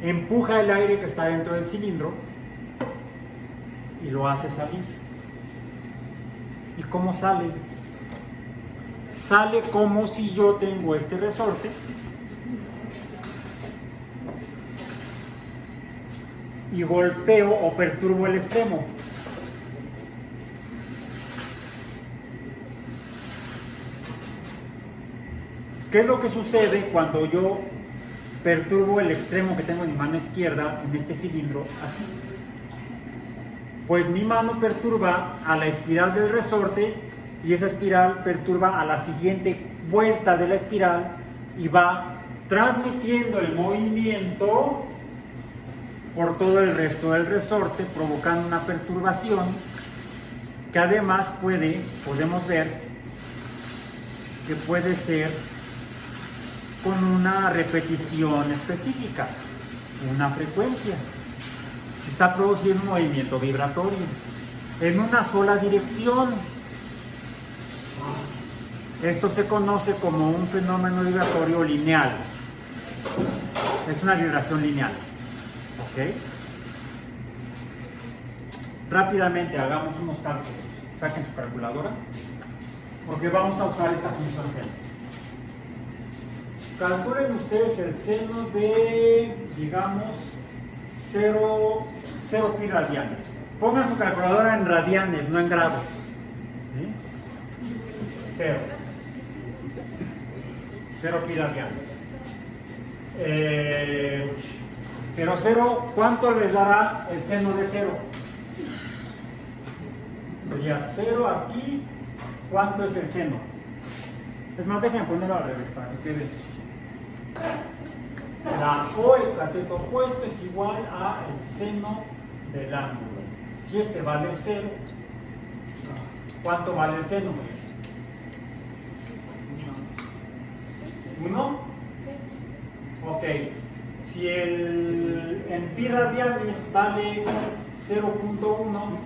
empuja el aire que está dentro del cilindro y lo hace salir. ¿Y cómo sale? Sale como si yo tengo este resorte y golpeo o perturbo el extremo. ¿Qué es lo que sucede cuando yo perturbo el extremo que tengo en mi mano izquierda en este cilindro así? Pues mi mano perturba a la espiral del resorte y esa espiral perturba a la siguiente vuelta de la espiral y va transmitiendo el movimiento por todo el resto del resorte, provocando una perturbación que además podemos ver que puede ser con una repetición específica, una frecuencia. Está produciendo un movimiento vibratorio en una sola dirección. Esto se conoce como un fenómeno vibratorio lineal. Es una vibración lineal. ¿Ok? Rápidamente hagamos unos cálculos. Saquen su calculadora, porque vamos a usar esta función seno. Calculen ustedes el seno de, digamos, 0 pi radianes. Pongan su calculadora en radianes, no en grados. ¿Sí? 0 pi radianes. Pero 0, ¿cuánto les dará el seno de 0? Sería 0 aquí. ¿Cuánto es el seno? Es más, déjenme ponerlo al revés para que quede. La O, el cateto opuesto, es igual a el seno del ángulo. Si este vale 0, ¿cuánto vale el seno? 1. Ok. Si en pi radianes vale 0.1,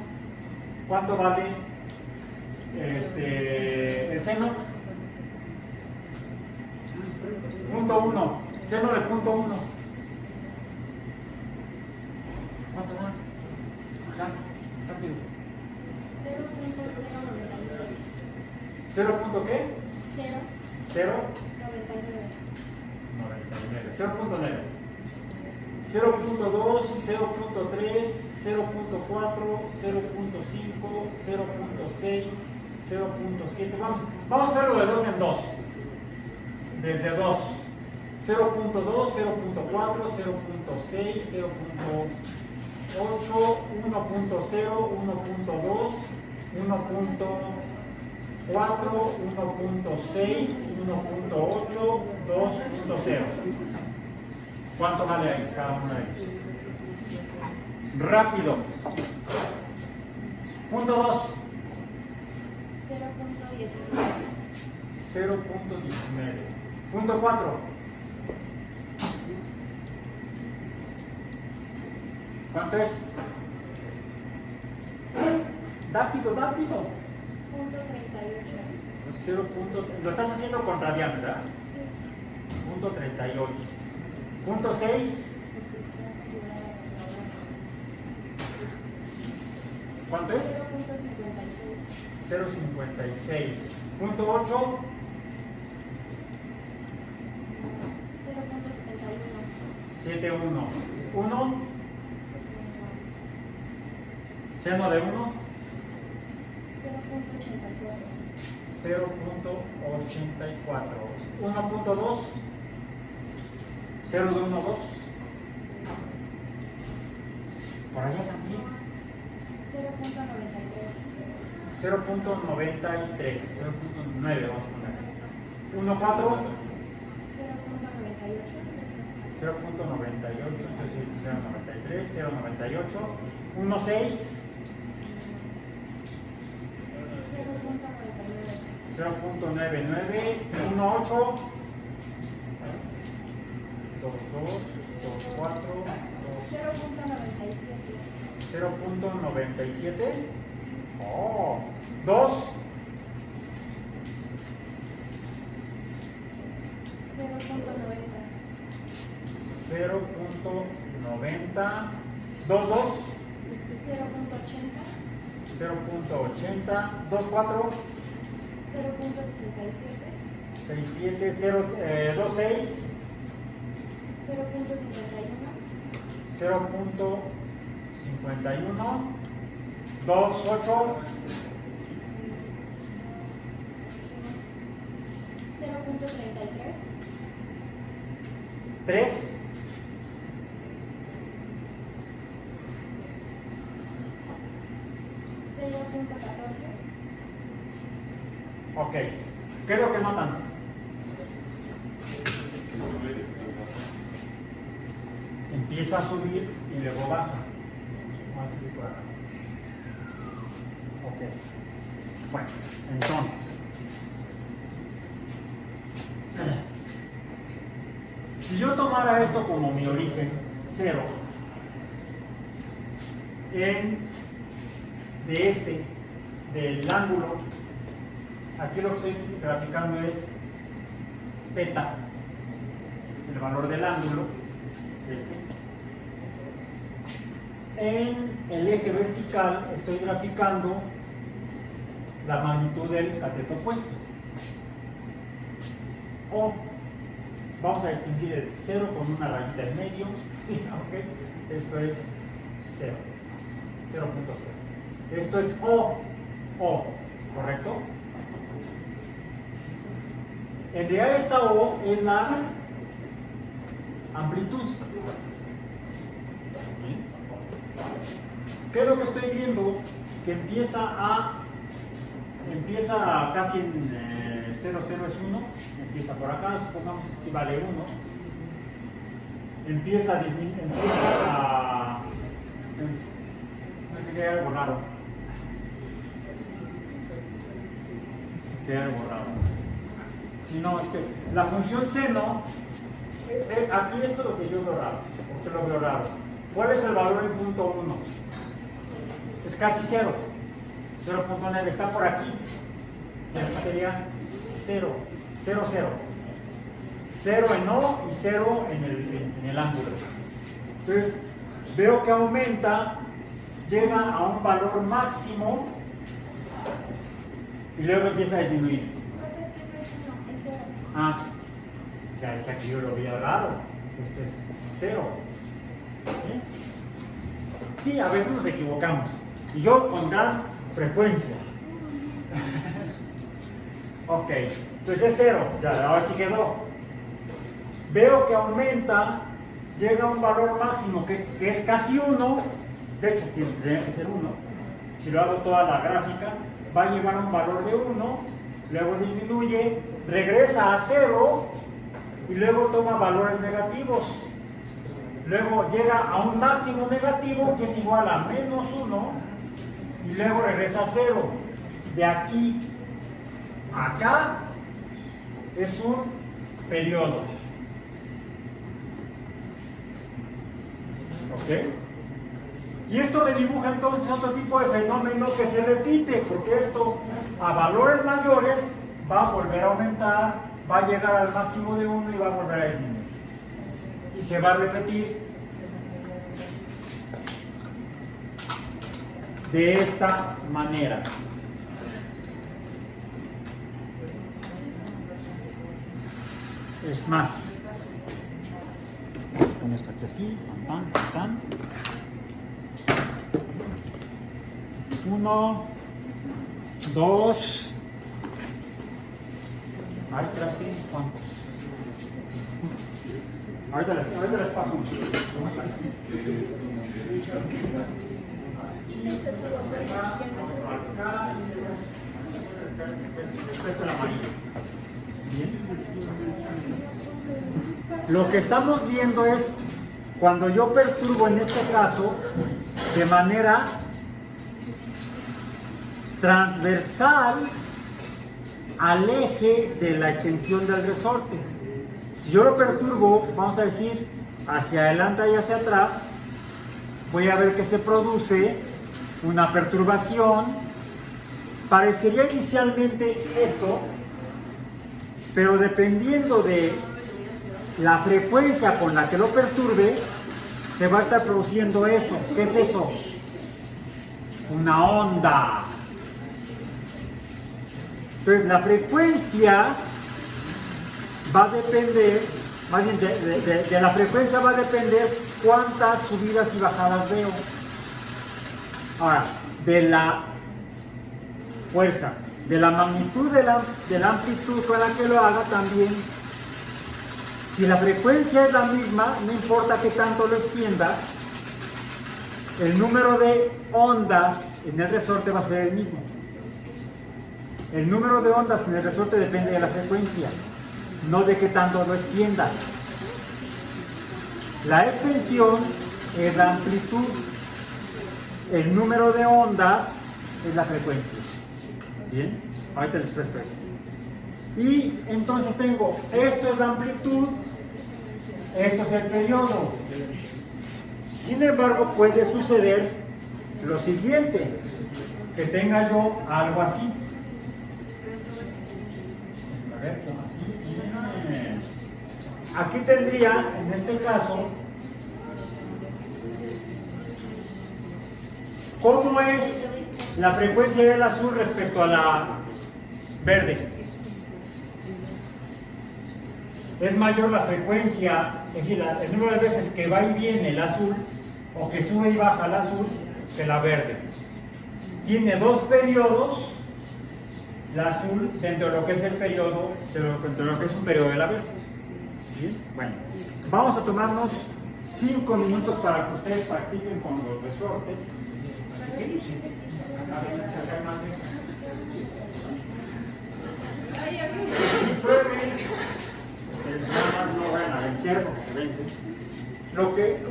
¿cuánto vale el seno? Punto 1, seno de punto 1. ¿Cuánto da? Acá, rápido. 0. ¿0 qué? 0. 99. 0.9. 0.2, 0.3, 0.4, 0.5, 0.6, 0.7. Vamos a hacerlo de 2 en 2. Desde 2. 0.2, 0.4, 0.6, 0.8, 1.0, 1.2, 1.4, 1.6, 1.8, 2.0. ¿Cuánto vale ahí cada uno de ellos? Rápido. Punto 2. 0.19. 0.19. Punto 4. X. ¿Cuánto es? Rápido, rápido. Punto 38. 0. Lo estás haciendo con radian, ¿verdad? Sí. Punto 38. Punto 6. ¿Cuánto es? 0.56. 0.56. Punto 8. 0.71. 7.1. 1. Seno de 1. 0.84. 0.84. 1.2. 0 de 1, 2. Por allá también. 0.93. 0.93. 0.9 vamos a poner. 1.4. 0.98. 0.98. Entonces 0.93. 0.98. 1.6. 0.99. 1.8. 2.2. 2.4. 0.97. 0.97. Oh. 2. 0.90. 2.2. 0.80. 0.80. 2.4. 0.67. 6.7. 2.6. 0.51. 0.51. 2.8. 0.33. 3. 0.14. Ok. ¿Qué es lo que notan? Empieza a subir y luego baja. Vamos a seguir por acá. Ok. Bueno, entonces. Si yo tomara esto como mi origen, 0, del ángulo, aquí lo que estoy graficando es θ, el valor del ángulo, este. En el eje vertical estoy graficando la magnitud del cateto opuesto. O vamos a distinguir el 0 con una rayita en medio. Sí, ok. Esto es 0. 0.0. Esto es O, ¿correcto? En realidad esta O es la amplitud. ¿Bien? ¿Qué es lo que estoy viendo? Que empieza casi en 0, 0 es 1, empieza por acá, supongamos que aquí vale 1, empieza a no sé qué hay algo raro. ¿Qué hay algo raro? Si no, es que la función seno, aquí esto es lo que yo veo raro. ¿Por qué lo veo raro? ¿Cuál es el valor en punto 1? Es casi 0. 0.9 está por aquí. Aquí sería 0, 0, 0. 0 en O y 0 en el ángulo. Entonces, veo que aumenta, llega a un valor máximo y luego empieza a disminuir. Profe, es que no es 1, es 0. Ah, ya es aquí yo lo vi raro. Esto es 0. ¿Sí? Sí, a veces nos equivocamos. Y yo con gran frecuencia. Ok, entonces es 0. Ya, ahora sí quedó. Veo que aumenta, llega a un valor máximo que es casi 1. De hecho, tendría que ser 1. Si lo hago toda la gráfica, va a llegar a un valor de 1, luego disminuye, regresa a 0 y luego toma valores negativos. Luego llega a un máximo negativo que es igual a menos 1 y luego regresa a 0. De aquí a acá es un periodo. ¿Ok? Y esto me dibuja entonces otro tipo de fenómeno que se repite, porque esto a valores mayores va a volver a aumentar, va a llegar al máximo de 1 y va a volver a disminuir. Y se va a repetir de esta manera. Es más, vamos a poner esto aquí así, tan, tan, tan. 1, 2, ay, ¿cuántos? Ahorita les paso un chico. Después la amarilla. Bien. Lo que estamos viendo es cuando yo perturbo en este caso de manera transversal al eje de la extensión del resorte. Si yo lo perturbo, vamos a decir, hacia adelante y hacia atrás, voy a ver que se produce una perturbación. Parecería inicialmente esto, pero dependiendo de la frecuencia con la que lo perturbe, se va a estar produciendo esto. ¿Qué es eso? Una onda. Entonces la frecuencia va a depender, más bien de la frecuencia va a depender cuántas subidas y bajadas veo. Ahora, de la fuerza, de la magnitud de la amplitud con la que lo haga también. Si la frecuencia es la misma, no importa qué tanto lo extienda, el número de ondas en el resorte va a ser el mismo. El número de ondas en el resorte depende de la frecuencia, no de qué tanto lo extienda. La extensión es la amplitud, el número de ondas es la frecuencia. Bien, ahorita les expreso esto. Y entonces tengo, esto es la amplitud, esto es el periodo. Sin embargo, puede suceder lo siguiente, que tenga yo algo así. A ver, como así. Aquí tendría, en este caso, ¿cómo es la frecuencia del azul respecto a la verde? Es mayor la frecuencia, es decir, el número de veces que va y viene el azul, o que sube y baja el azul, que la verde. Tiene dos periodos, la azul, dentro de lo que es el periodo, dentro de lo que es un periodo de la verde. ¿Bien? Bueno, vamos a tomarnos 5 minutos para que ustedes practiquen con los resortes. Y prueben, nada más no vayan a vencer porque se vencen.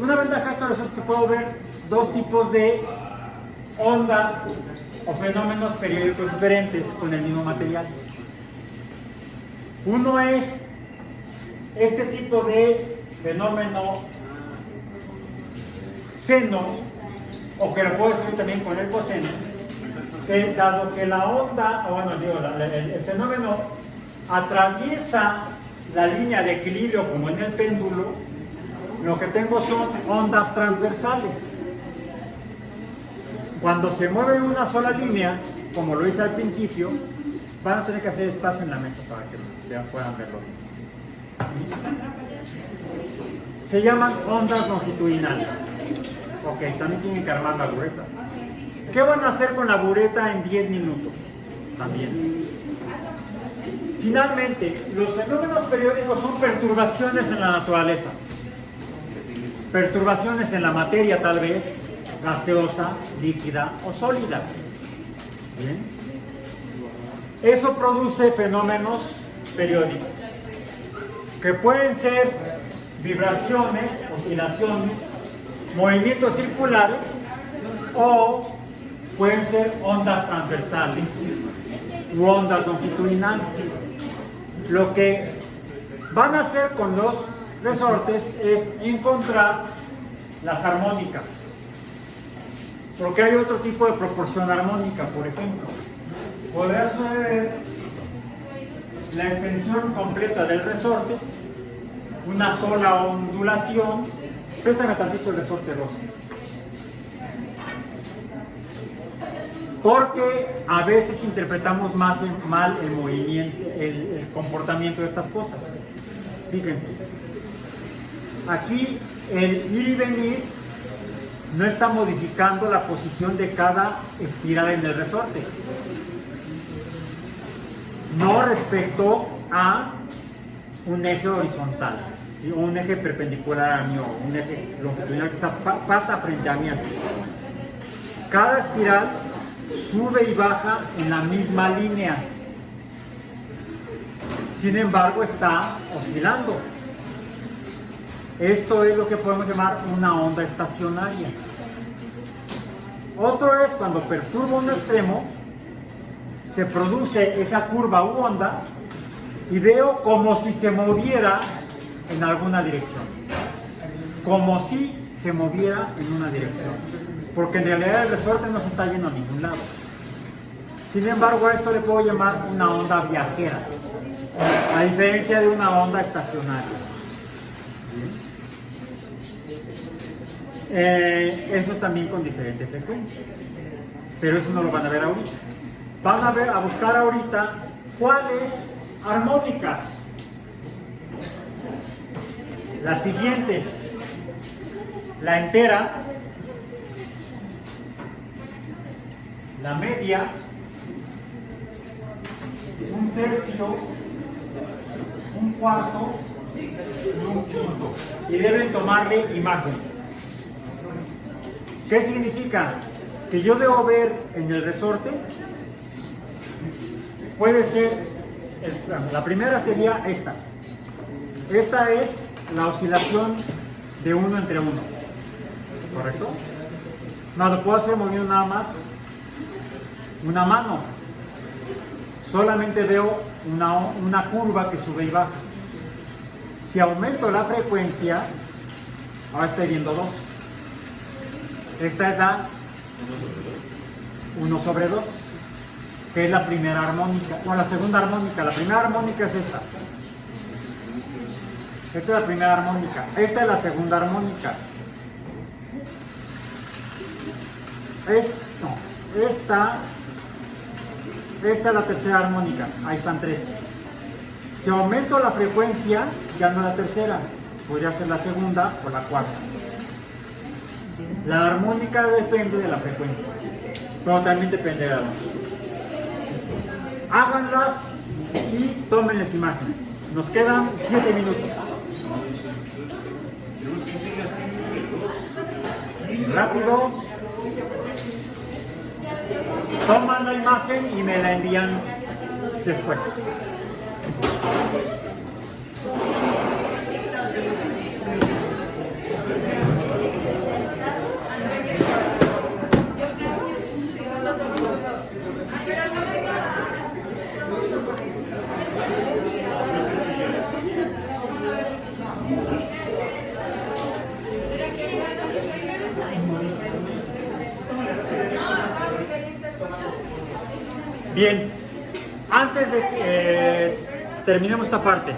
Una ventaja de estos es que puedo ver dos tipos de ondas o fenómenos periódicos diferentes con el mismo material. Uno es este tipo de fenómeno seno, o que lo puedo escribir también con el coseno, que dado que la onda, o bueno, digo, el fenómeno atraviesa la línea de equilibrio como en el péndulo, lo que tengo son ondas transversales. Cuando se mueve en una sola línea, como lo hice al principio, van a tener que hacer espacio en la mesa para que puedan verlo. Se llaman ondas longitudinales. Ok, también tienen que armar la bureta. ¿Qué van a hacer con la bureta en 10 minutos? También. Finalmente, los fenómenos periódicos son perturbaciones en la naturaleza. Perturbaciones en la materia, tal vez, gaseosa, líquida o sólida. ¿Bien? Eso produce fenómenos periódicos, que pueden ser vibraciones, oscilaciones, movimientos circulares, o pueden ser ondas transversales u ondas longitudinales. Lo que van a hacer con los resortes es encontrar las armónicas. Porque hay otro tipo de proporción armónica, por ejemplo. Podría ser la extensión completa del resorte, una sola ondulación. Préstame tantito el resorte rosa. Porque a veces interpretamos mal el movimiento, el comportamiento de estas cosas. Fíjense. Aquí el ir y venir no está modificando la posición de cada espiral en el resorte. No respecto a un eje horizontal, ¿sí? O un eje perpendicular a mí, o un eje longitudinal que pasa frente a mí así. Cada espiral sube y baja en la misma línea. Sin embargo, está oscilando. Esto es lo que podemos llamar una onda estacionaria. Otro es cuando perturba un extremo, se produce esa curva u onda y veo como si se moviera en alguna dirección. Como si se moviera en una dirección. Porque en realidad el resorte no se está yendo a ningún lado. Sin embargo, a esto le puedo llamar una onda viajera, a diferencia de una onda estacionaria. Eso también con diferente frecuencia, pero eso no lo van a ver ahorita. Van a buscar ahorita cuáles armónicas. Las siguientes: la entera, la media, un tercio, un cuarto y un quinto. Y deben tomarle imagen. ¿Qué significa? Que yo debo ver en el resorte, puede ser, la primera sería esta. Esta es la oscilación de 1 entre 1. ¿Correcto? No, lo puedo hacer moviendo nada más una mano. Solamente veo una curva que sube y baja. Si aumento la frecuencia, ahora estoy viendo 2. Esta es la 1 sobre 2, que es la primera armónica, o la segunda armónica. La primera armónica es esta. Esta es la primera armónica. Esta es la segunda armónica. Esta es la tercera armónica. Ahí están 3. Si aumento la frecuencia, ya no es la tercera. Podría ser la segunda o la cuarta. La armónica depende de la frecuencia, pero también depende de la longitud. Háganlas y tómenles imagen. Nos quedan 7 minutos. Rápido. Toman la imagen y me la envían después. Bien, antes de que terminemos esta parte,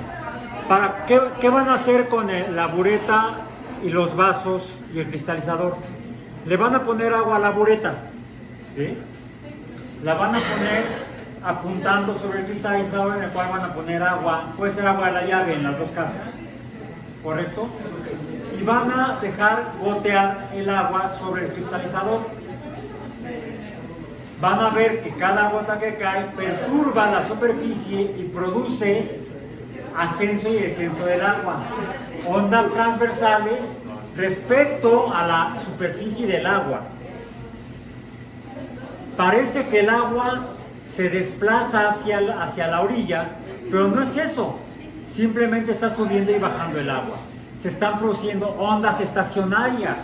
¿qué van a hacer con la bureta y los vasos y el cristalizador? Le van a poner agua a la bureta, ¿sí? La van a poner apuntando sobre el cristalizador, en el cual van a poner agua, puede ser agua de la llave en los dos casos, ¿correcto? Y van a dejar gotear el agua sobre el cristalizador. Van a ver que cada gota que cae perturba la superficie y produce ascenso y descenso del agua. Ondas transversales respecto a la superficie del agua. Parece que el agua se desplaza hacia la orilla, pero no es eso. Simplemente está subiendo y bajando el agua. Se están produciendo ondas estacionarias.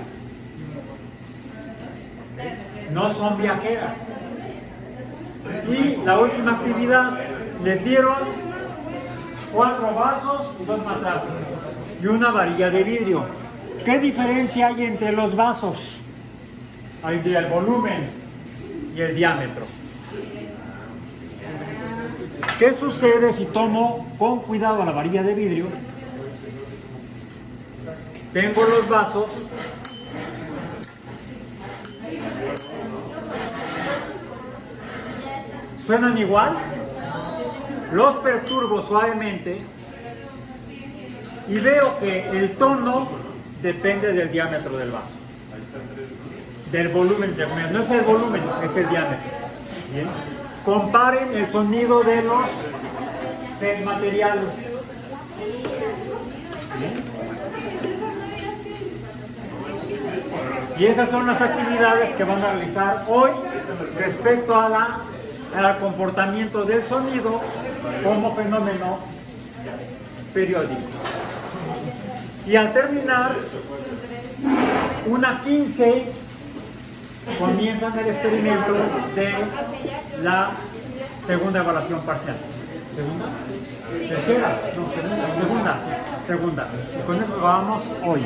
No son viajeras. Y la última actividad, les dieron 4 vasos y 2 matraces y una varilla de vidrio. ¿Qué diferencia hay entre los vasos? Hay el volumen y el diámetro. ¿Qué sucede si tomo con cuidado la varilla de vidrio? Tengo los vasos. ¿Suenan igual? Los perturbo suavemente y veo que el tono depende del diámetro del vaso. Del volumen, no es el volumen, es el diámetro. ¿Bien? Comparen el sonido de los set materiales. ¿Bien? Y esas son las actividades que van a realizar hoy respecto al comportamiento del sonido como fenómeno periódico. Y al terminar, una 15 comienzan el experimento de la segunda evaluación parcial. ¿Segunda? ¿Tercera? No, segunda, sí. Segunda. Y con eso vamos hoy.